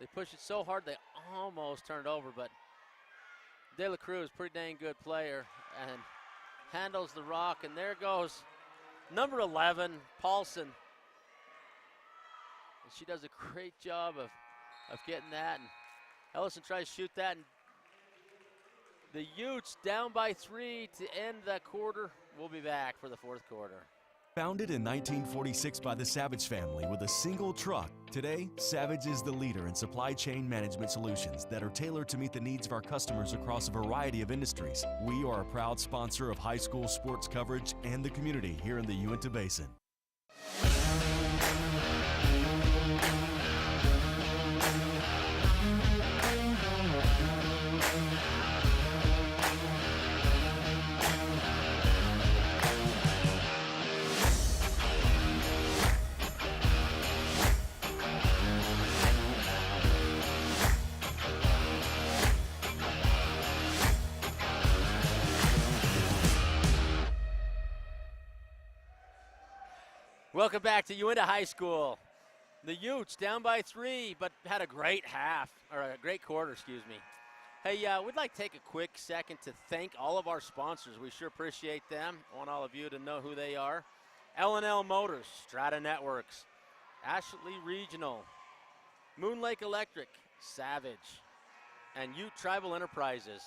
[SPEAKER 1] They push it so hard they almost turned over, but De La Cruz, pretty dang good player, and handles the rock, and there goes number 11, Paulson. And she does a great job of getting that, and Ellison tries to shoot that, and the Utes down by 3 to end that quarter. We'll be back for the fourth quarter.
[SPEAKER 3] Founded in 1946 by the Savage family with a single truck, today, Savage is the leader in supply chain management solutions that are tailored to meet the needs of our customers across a variety of industries. We are a proud sponsor of high school sports coverage and the community here in the Uintah Basin.
[SPEAKER 1] Welcome back to Uintah High School. The Utes down by 3, but had a great quarter, excuse me. Hey, we'd like to take a quick second to thank all of our sponsors. We sure appreciate them. I want all of you to know who they are. L&L Motors, Strata Networks, Ashley Regional, Moon Lake Electric, Savage, and Ute Tribal Enterprises.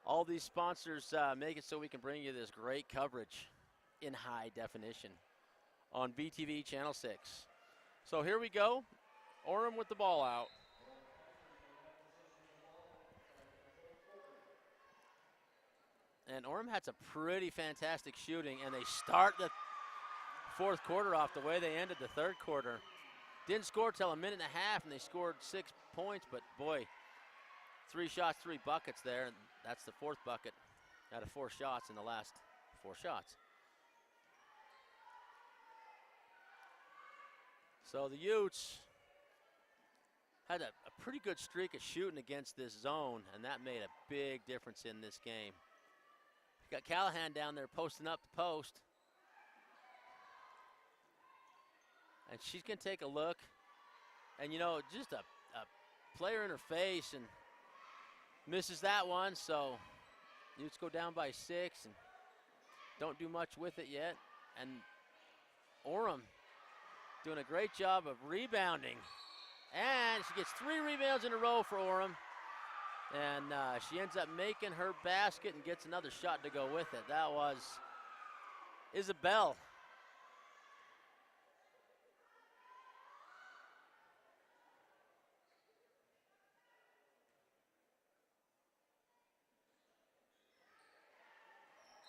[SPEAKER 1] All these sponsors make it so we can bring you this great coverage in high definition on BTV Channel 6. So here we go. Orem with the ball out. And Orem had some pretty fantastic shooting, and they start the fourth quarter off the way they ended the third quarter. Didn't score till a minute and a half, and they scored 6 points, but boy, 3 shots, 3 buckets there, and that's the fourth bucket out of 4 shots in the last 4 shots. So the Utes had a pretty good streak of shooting against this zone, and that made a big difference in this game. You got Callahan down there posting up the post. And she's going to take a look. And, you know, just a player in her face and misses that one. So Utes go down by 6 and don't do much with it yet. And Orem doing a great job of rebounding. And she gets 3 rebounds in a row for Orem. And she ends up making her basket and gets another shot to go with it. That was Isabel.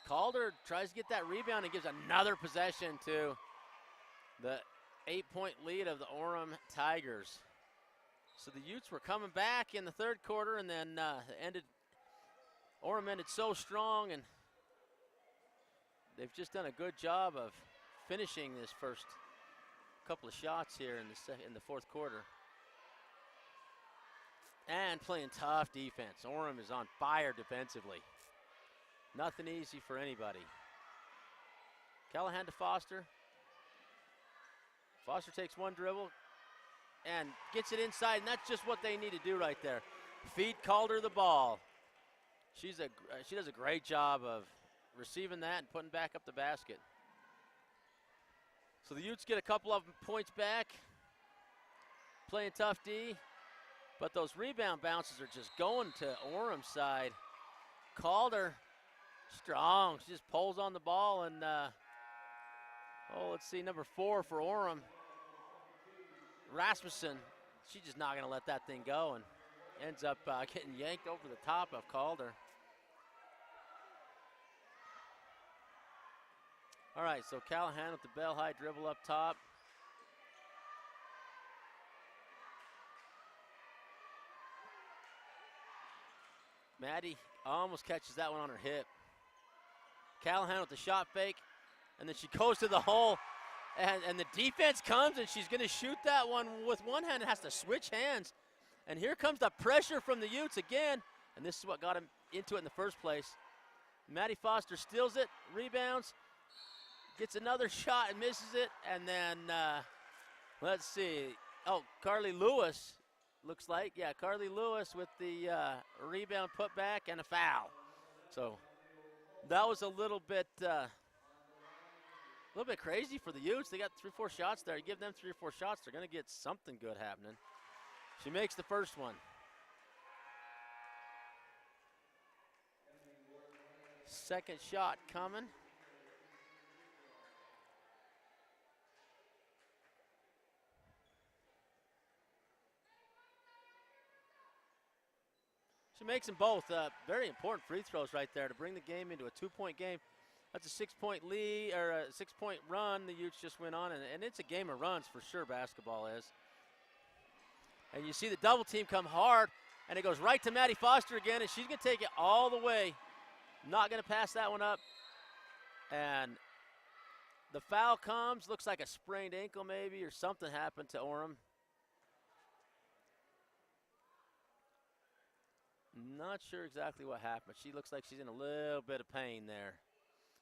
[SPEAKER 1] Calder tries to get that rebound and gives another possession to the 8-point lead of the Orem Tigers. So the Utes were coming back in the third quarter, and then Orem ended so strong, and they've just done a good job of finishing this first couple of shots here in the fourth quarter. And playing tough defense. Orem is on fire defensively. Nothing easy for anybody. Callahan to Foster. Foster takes one dribble and gets it inside, and that's just what they need to do right there. Feed Calder the ball. She does a great job of receiving that and putting back up the basket. So the Utes get a couple of points back, playing tough D, but those rebound bounces are just going to Orem's side. Calder, strong. She just pulls on the ball, and let's see, number 4 for Orem, Rasmussen. She's just not going to let that thing go and ends up getting yanked over the top of Calder. All right, so Callahan with the bell high dribble up top. Maddie almost catches that one on her hip. Callahan with the shot fake, and then she goes to the hole, and the defense comes, and she's going to shoot that one with one hand and has to switch hands. And here comes the pressure from the Utes again, and this is what got him into it in the first place. Maddie Foster steals it, rebounds, gets another shot and misses it, and then, let's see. Oh, Carly Lewis, looks like. Yeah, Carly Lewis with the rebound put back and a foul. So that was a little bit crazy for the Utes. They got 3 or 4 shots there. You give them 3 or 4 shots, they're going to get something good happening. She makes the first one. Second shot coming. She makes them both. Very important free throws right there to bring the game into a 2-point game. That's a 6-point lead, or a 6-point run the Utes just went on, and it's a game of runs for sure, basketball is. And you see the double team come hard, and it goes right to Maddie Foster again, and she's going to take it all the way. Not going to pass that one up. And the foul comes, looks like a sprained ankle maybe, or something happened to Orem. Not sure exactly what happened. She looks like she's in a little bit of pain there.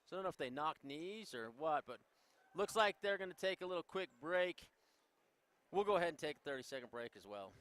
[SPEAKER 1] So I don't know if they knocked knees or what, but looks like they're going to take a little quick break. We'll go ahead and take a 30-second break as well.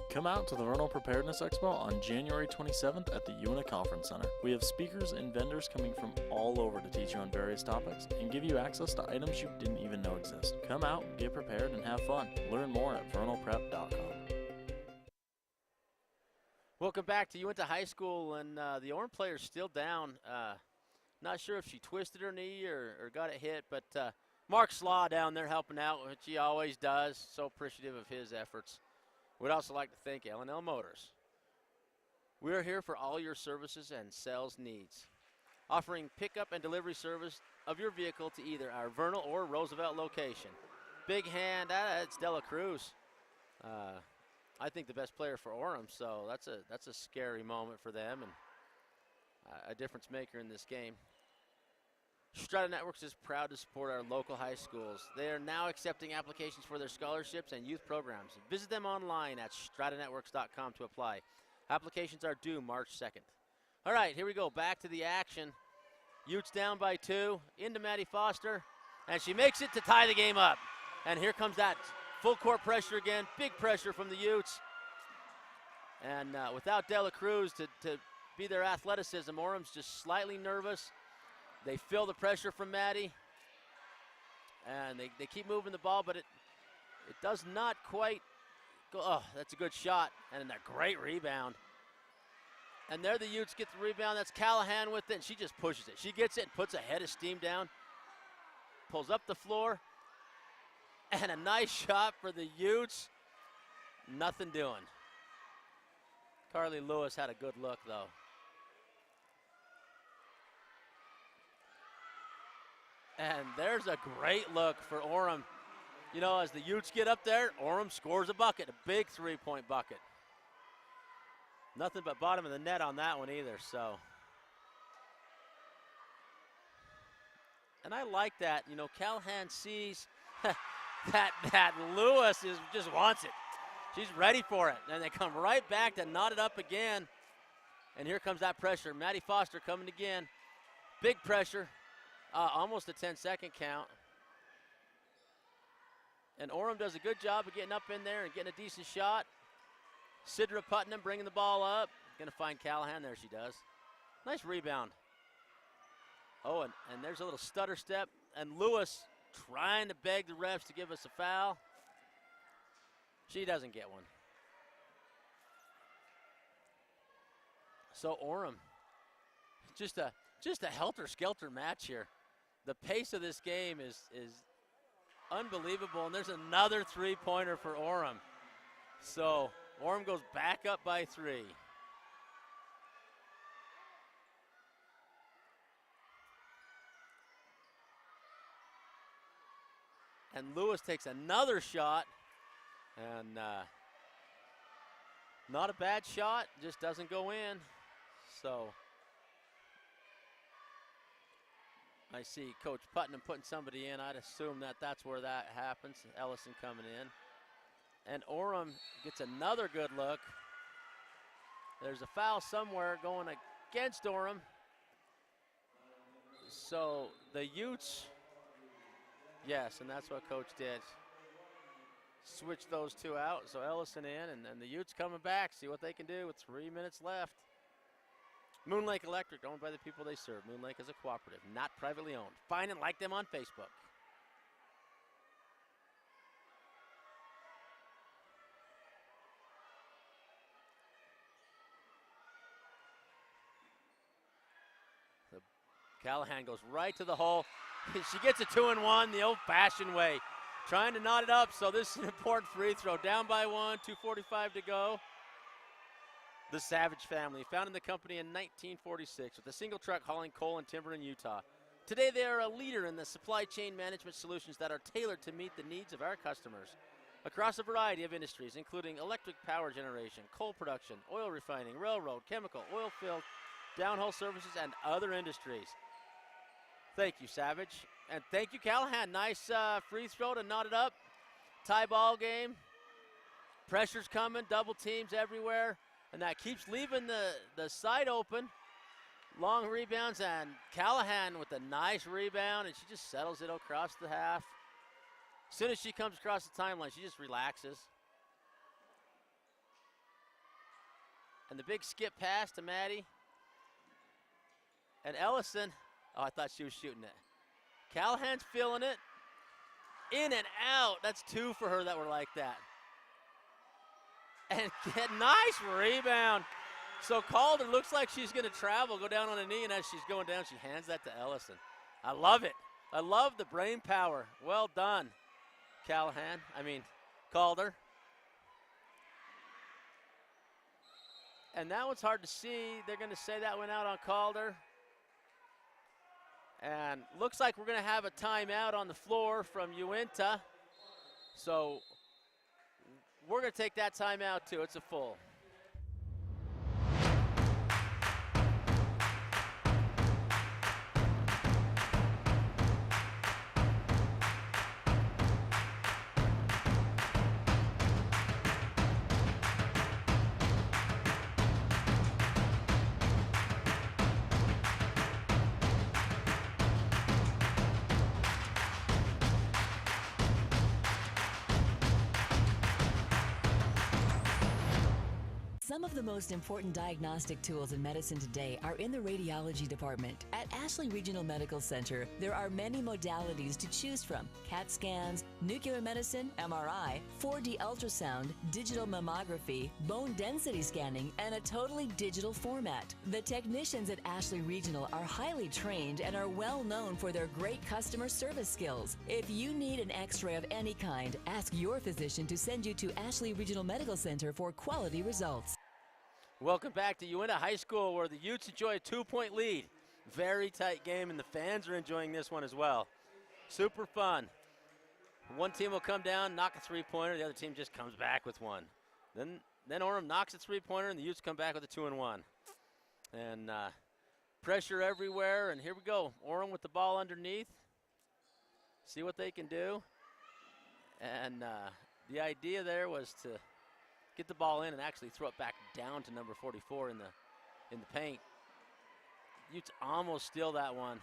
[SPEAKER 6] Come out to the Vernal Preparedness Expo on January 27th at the Uintah Conference Center. We have speakers and vendors coming from all over to teach you on various topics and give you access to items you didn't even know exist. Come out, get prepared, and have fun. Learn more at vernalprep.com.
[SPEAKER 1] Welcome back to Uintah High School, and the Orem player's still down. Not sure if she twisted her knee or got it hit, but Mark Slaw down there helping out, which he always does. So appreciative of his efforts. We'd also like to thank L&L Motors. We are here for all your services and sales needs, offering pickup and delivery service of your vehicle to either our Vernal or Roosevelt location. Big hand, it's Dela Cruz. I think the best player for Orem, so that's a scary moment for them and a difference maker in this game. Strata Networks is proud to support our local high schools. They are now accepting applications for their scholarships and youth programs. Visit them online at stratanetworks.com to apply. Applications are due March 2nd. All right, here we go. Back to the action. Utes down by 2, into Maddie Foster, and she makes it to tie the game up. And here comes that full court pressure again, big pressure from the Utes. And without Dela Cruz to be their athleticism, Orem's just slightly nervous. They feel the pressure from Maddie, and they keep moving the ball, but it does not quite go. Oh, that's a good shot, and a great rebound. And there the Utes get the rebound. That's Callahan with it, and she just pushes it. She gets it and puts a head of steam down, pulls up the floor, and a nice shot for the Utes. Nothing doing. Carly Lewis had a good look, though. And there's a great look for Orem. You know, as the Utes get up there, Orem scores a bucket, a big 3-point bucket. Nothing but bottom of the net on that one either, so. And I like that. You know, Callahan sees that Lewis just wants it. She's ready for it. And they come right back to knot it up again. And here comes that pressure. Maddie Foster coming again. Big pressure. Almost a 10-second count. And Orem does a good job of getting up in there and getting a decent shot. Sidra Putnam bringing the ball up. Going to find Callahan. There she does. Nice rebound. Oh, and there's a little stutter step. And Lewis trying to beg the refs to give us a foul. She doesn't get one. So Orem, just a helter-skelter match here. The pace of this game is unbelievable, and there's another 3-pointer for Orem. So Orem goes back up by 3. And Lewis takes another shot. And not a bad shot, just doesn't go in. So I see Coach Putnam putting somebody in. I'd assume that that's where that happens. Ellison coming in. And Orem gets another good look. There's a foul somewhere going against Orem. So the Utes, yes, and that's what Coach did. Switch those two out, so Ellison in, and the Utes coming back, see what they can do with 3 minutes left. Moon Lake Electric, owned by the people they serve. Moon Lake is a cooperative, not privately owned. Find and like them on Facebook. Callahan goes right to the hole. She gets a 2-and-1 the old-fashioned way. Trying to knot it up, so this is an important free throw. Down by 1, 2:45 to go. The Savage family, founded in the company in 1946 with a single truck hauling coal and timber in Utah. Today they are a leader in the supply chain management solutions that are tailored to meet the needs of our customers across a variety of industries, including electric power generation, coal production, oil refining, railroad, chemical, oil field, downhole services, and other industries. Thank you, Savage. And thank you, Callahan. Nice free throw to knot it up. Tie ball game. Pressure's coming, double teams everywhere. And that keeps leaving the side open. Long rebounds, and Callahan with a nice rebound, and she just settles it across the half. As soon as she comes across the timeline, she just relaxes. And the big skip pass to Maddie. And Ellison, oh, I thought she was shooting it. Callahan's feeling it. In and out. That's 2 for her that were like that. And get nice rebound. So Calder looks like she's going to travel, go down on a knee, and as she's going down, she hands that to Ellison. I love it. I love the brain power. Well done, Calder. And that one's hard to see. They're going to say that went out on Calder. And looks like we're going to have a timeout on the floor from Uintah. So we're going to take that timeout too. It's a full.
[SPEAKER 4] Some of the most important diagnostic tools in medicine today are in the radiology department. At Ashley Regional Medical Center, there are many modalities to choose from: CAT scans, nuclear medicine, MRI, 4D ultrasound, digital mammography, bone density scanning, and a totally digital format. The technicians at Ashley Regional are highly trained and are well known for their great customer service skills. If you need an x-ray of any kind, ask your physician to send you to Ashley Regional Medical Center for quality results.
[SPEAKER 1] Welcome back to Uintah High School, where the Utes enjoy a 2-point lead. Very tight game, and the fans are enjoying this one as well. Super fun. One team will come down, knock a three-pointer. The other team just comes back with one. Then Orem knocks a three-pointer, and the Utes come back with a 2-and-1. And pressure everywhere, and here we go. Orem with the ball underneath. See what they can do. And the idea there was to get the ball in and actually throw it back down to number 44 in the paint. Utes almost steal that one.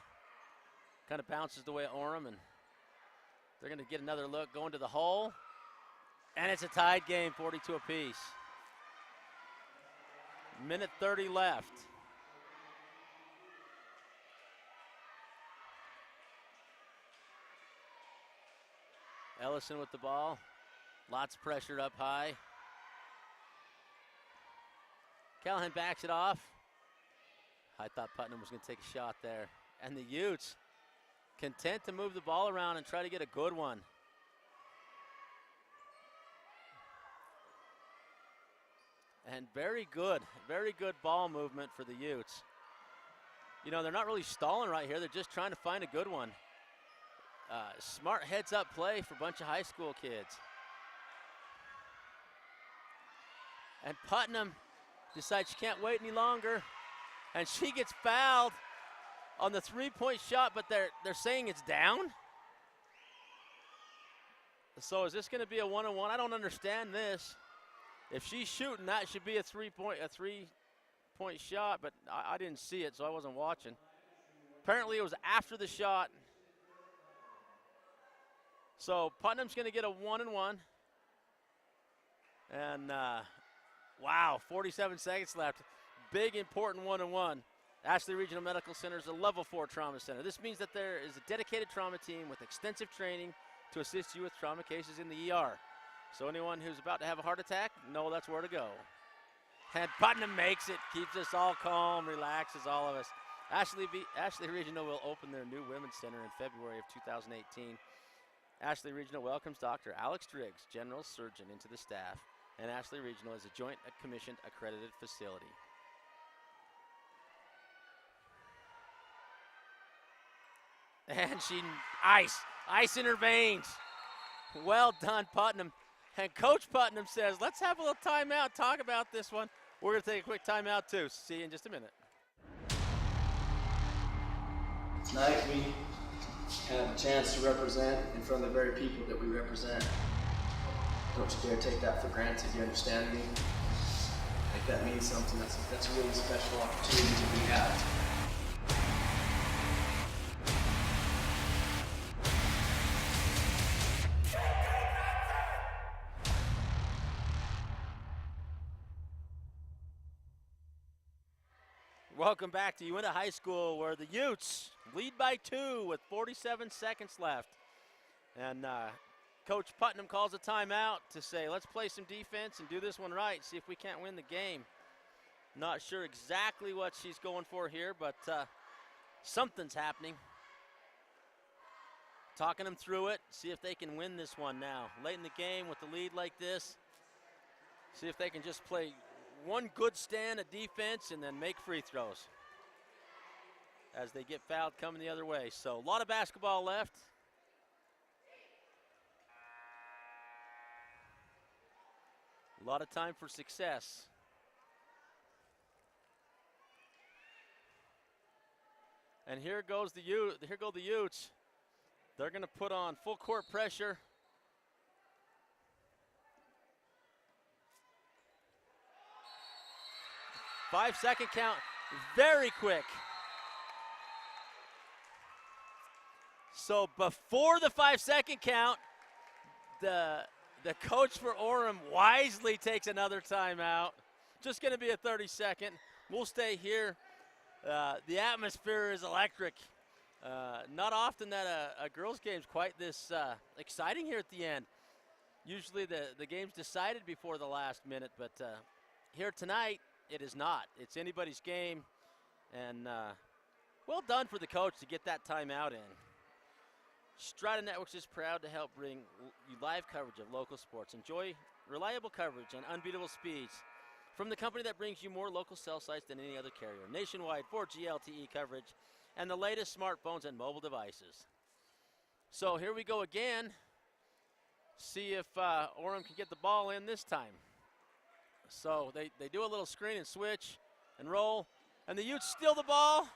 [SPEAKER 1] Kind of bounces the way of Orem, and they're going to get another look going to the hole. And it's a tied game, 42 apiece. Minute 30 left. Ellison with the ball. Lots of pressure up high. Callahan backs it off. I thought Putnam was going to take a shot there. And the Utes content to move the ball around and try to get a good one. And very good ball movement for the Utes. You know, they're not really stalling right here. They're just trying to find a good one. Smart heads-up play for a bunch of high school kids. And Putnam decides she can't wait any longer, and she gets fouled on the three-point shot, but they're saying it's down. So is this going to be a one-on-one? I don't understand this. If she's shooting, that should be a three-point shot, but I didn't see it, so I wasn't watching. Apparently it was after the shot. So Putnam's going to get a one-and-one. And wow, 47 seconds left. Big, important one-on-one. Ashley Regional Medical Center is a level 4 trauma center. This means that there is a dedicated trauma team with extensive training to assist you with trauma cases in the ER. So anyone who's about to have a heart attack, know that's where to go. And Putnam makes it, keeps us all calm, relaxes all of us. Ashley Regional will open their new women's center in February of 2018. Ashley Regional welcomes Dr. Alex Driggs, General Surgeon, into the staff. And Ashley Regional is a joint commissioned accredited facility. And she, ice in her veins. Well done, Putnam. And Coach Putnam says, let's have a little timeout, talk about this one. We're going to take a quick timeout, too. See you in just a minute.
[SPEAKER 5] Tonight we have a chance to represent in front of the very people that we represent. Don't you dare take that for granted, you understand me? Like that means something. That's a really special opportunity that we have.
[SPEAKER 1] Welcome back to Uintah High School, where the Utes lead by 2 with 47 seconds left. And Coach Putnam calls a timeout to say, let's play some defense and do this one right, see if we can't win the game. Not sure exactly what she's going for here, but something's happening. Talking them through it, see if they can win this one now. Late in the game with the lead like this, see if they can just play one good stand of defense and then make free throws as they get fouled coming the other way. So a lot of basketball left. A lot of time for success. And here go the Utes. They're going to put on full court pressure. Five-second count, very quick. So before the 5-second count, the coach for Orem wisely takes another timeout. Just going to be a 30-second. We'll stay here. The atmosphere is electric. Not often that a girls' game's quite this exciting here at the end. Usually the game's decided before the last minute, but here tonight, it is not. It's anybody's game, and well done for the coach to get that timeout in. Strata Networks is proud to help bring you live coverage of local sports. Enjoy reliable coverage and unbeatable speeds from the company that brings you more local cell sites than any other carrier. Nationwide 4G LTE coverage and the latest smartphones and mobile devices. So here we go again. See if Orem can get the ball in this time. So they do a little screen and switch and roll, and the Utes steal the ball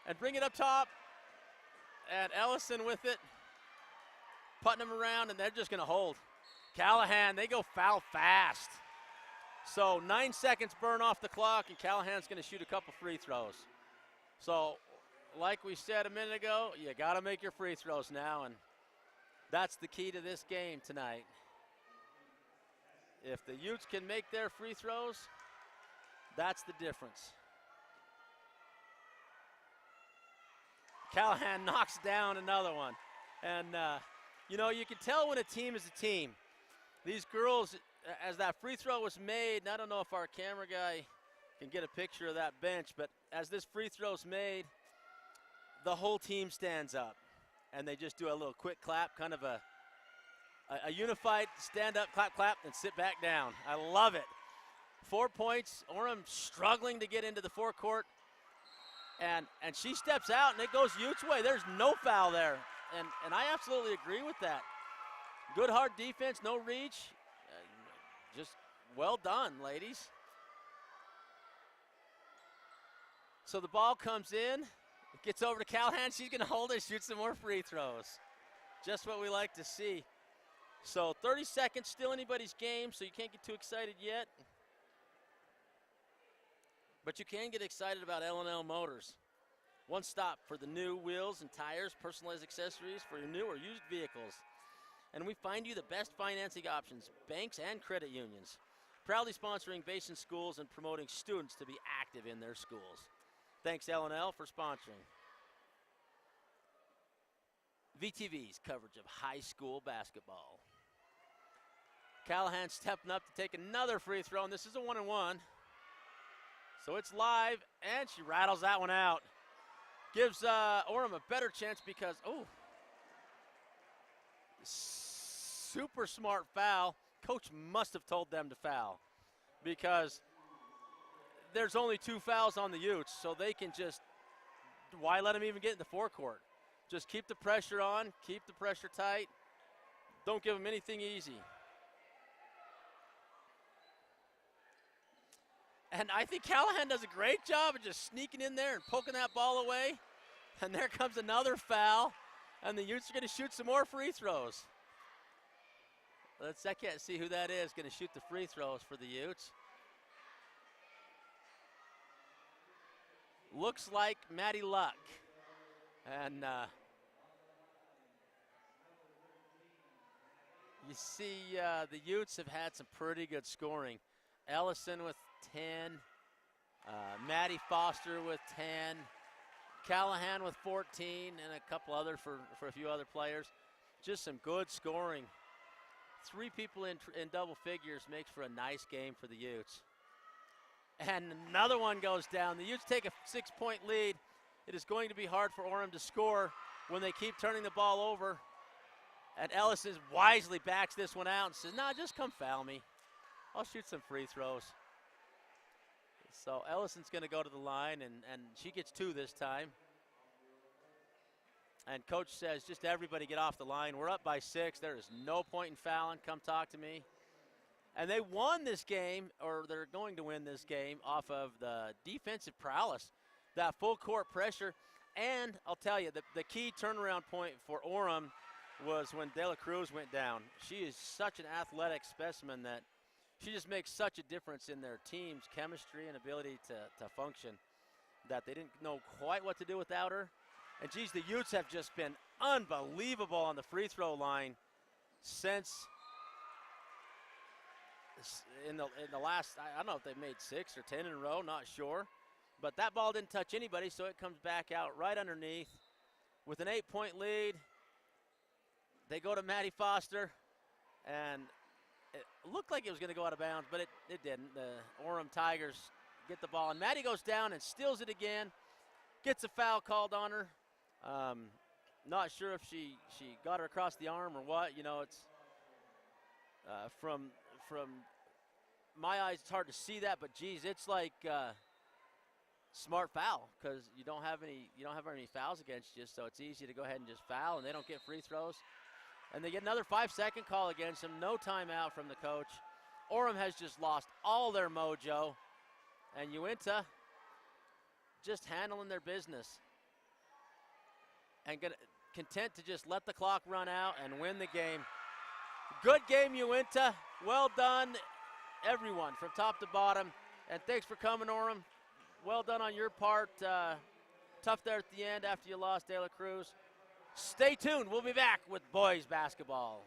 [SPEAKER 1] and bring it up top, and Ellison with it. Putnam around, and they're just going to hold. Callahan, they go foul fast. So 9 seconds burn off the clock, and Callahan's going to shoot a couple free throws. So like we said a minute ago, you got to make your free throws now, and that's the key to this game tonight. If the Utes can make their free throws, that's the difference. Callahan knocks down another one. And, you know, you can tell when a team is a team. These girls, as that free throw was made, and I don't know if our camera guy can get a picture of that bench, but as this free throw's made, the whole team stands up. And they just do a little quick clap, kind of a unified stand up, clap, clap, and sit back down. I love it. 4 points. Orem struggling to get into the forecourt. And she steps out, and it goes Utes' way. There's no foul there. and I absolutely agree with that. Good hard defense, no reach. Just well done, ladies. So the ball comes in, it gets over to Callahan. She's going to hold it, shoot some more free throws. Just what we like to see. So 30 seconds, still anybody's game, so you can't get too excited yet. But you can get excited about L&L Motors. One stop for the new wheels and tires, personalized accessories for your new or used vehicles. And we find you the best financing options, banks and credit unions. Proudly sponsoring Basin schools and promoting students to be active in their schools. Thanks L&L for sponsoring VTV's coverage of high school basketball. Callahan stepping up to take another free throw, and this is a 1-and-1. So it's live, and she rattles that one out. Gives Orem a better chance because, super smart foul. Coach must have told them to foul because there's only 2 fouls on the Utes, so they can just, why let them even get in the forecourt? Just keep the pressure on, keep the pressure tight. Don't give them anything easy. And I think Callahan does a great job of just sneaking in there and poking that ball away. And there comes another foul, and the Utes are going to shoot some more free throws. I can't see who that is going to shoot the free throws for the Utes. Looks like Maddie Luck. And you see the Utes have had some pretty good scoring. Ellison with 10, Maddie Foster with 10, Callahan with 14, and a couple other for a few other players. Just some good scoring. 3 people in double figures makes for a nice game for the Utes. And another one goes down. The Utes take a 6-point lead. It is going to be hard for Orem to score when they keep turning the ball over. And Ellison wisely backs this one out and says, nah, just come foul me. I'll shoot some free throws. So Ellison's going to go to the line, and she gets 2 this time. And coach says, just everybody get off the line. We're up by 6. There is no point in fouling. Come talk to me. And they won this game, or they're going to win this game, off of the defensive prowess, that full court pressure. And I'll tell you, the key turnaround point for Orem was when De La Cruz went down. She is such an athletic specimen that she just makes such a difference in their team's chemistry and ability to function that they didn't know quite what to do without her. And geez, the Utes have just been unbelievable on the free throw line since in the last, I don't know if they've made 6 or 10 in a row, not sure. But that ball didn't touch anybody, so it comes back out right underneath. With an 8-point lead, they go to Maddie Foster, and it looked like it was going to go out of bounds, but it didn't. The Orem Tigers get the ball, and Maddie goes down and steals it again, gets a foul called on her. Not sure if she got her across the arm or what. You know, it's from my eyes, it's hard to see that, but geez, it's like smart foul because you don't have any fouls against you, so it's easy to go ahead and just foul, and they don't get free throws. And they get another 5-second call against them. No timeout from the coach. Orem has just lost all their mojo, and Uintah just handling their business and content to just let the clock run out and win the game. Good game, Uintah. Well done, everyone, from top to bottom. And thanks for coming, Orem. Well done on your part. Tough there at the end after you lost De La Cruz. Stay tuned. We'll be back with boys basketball.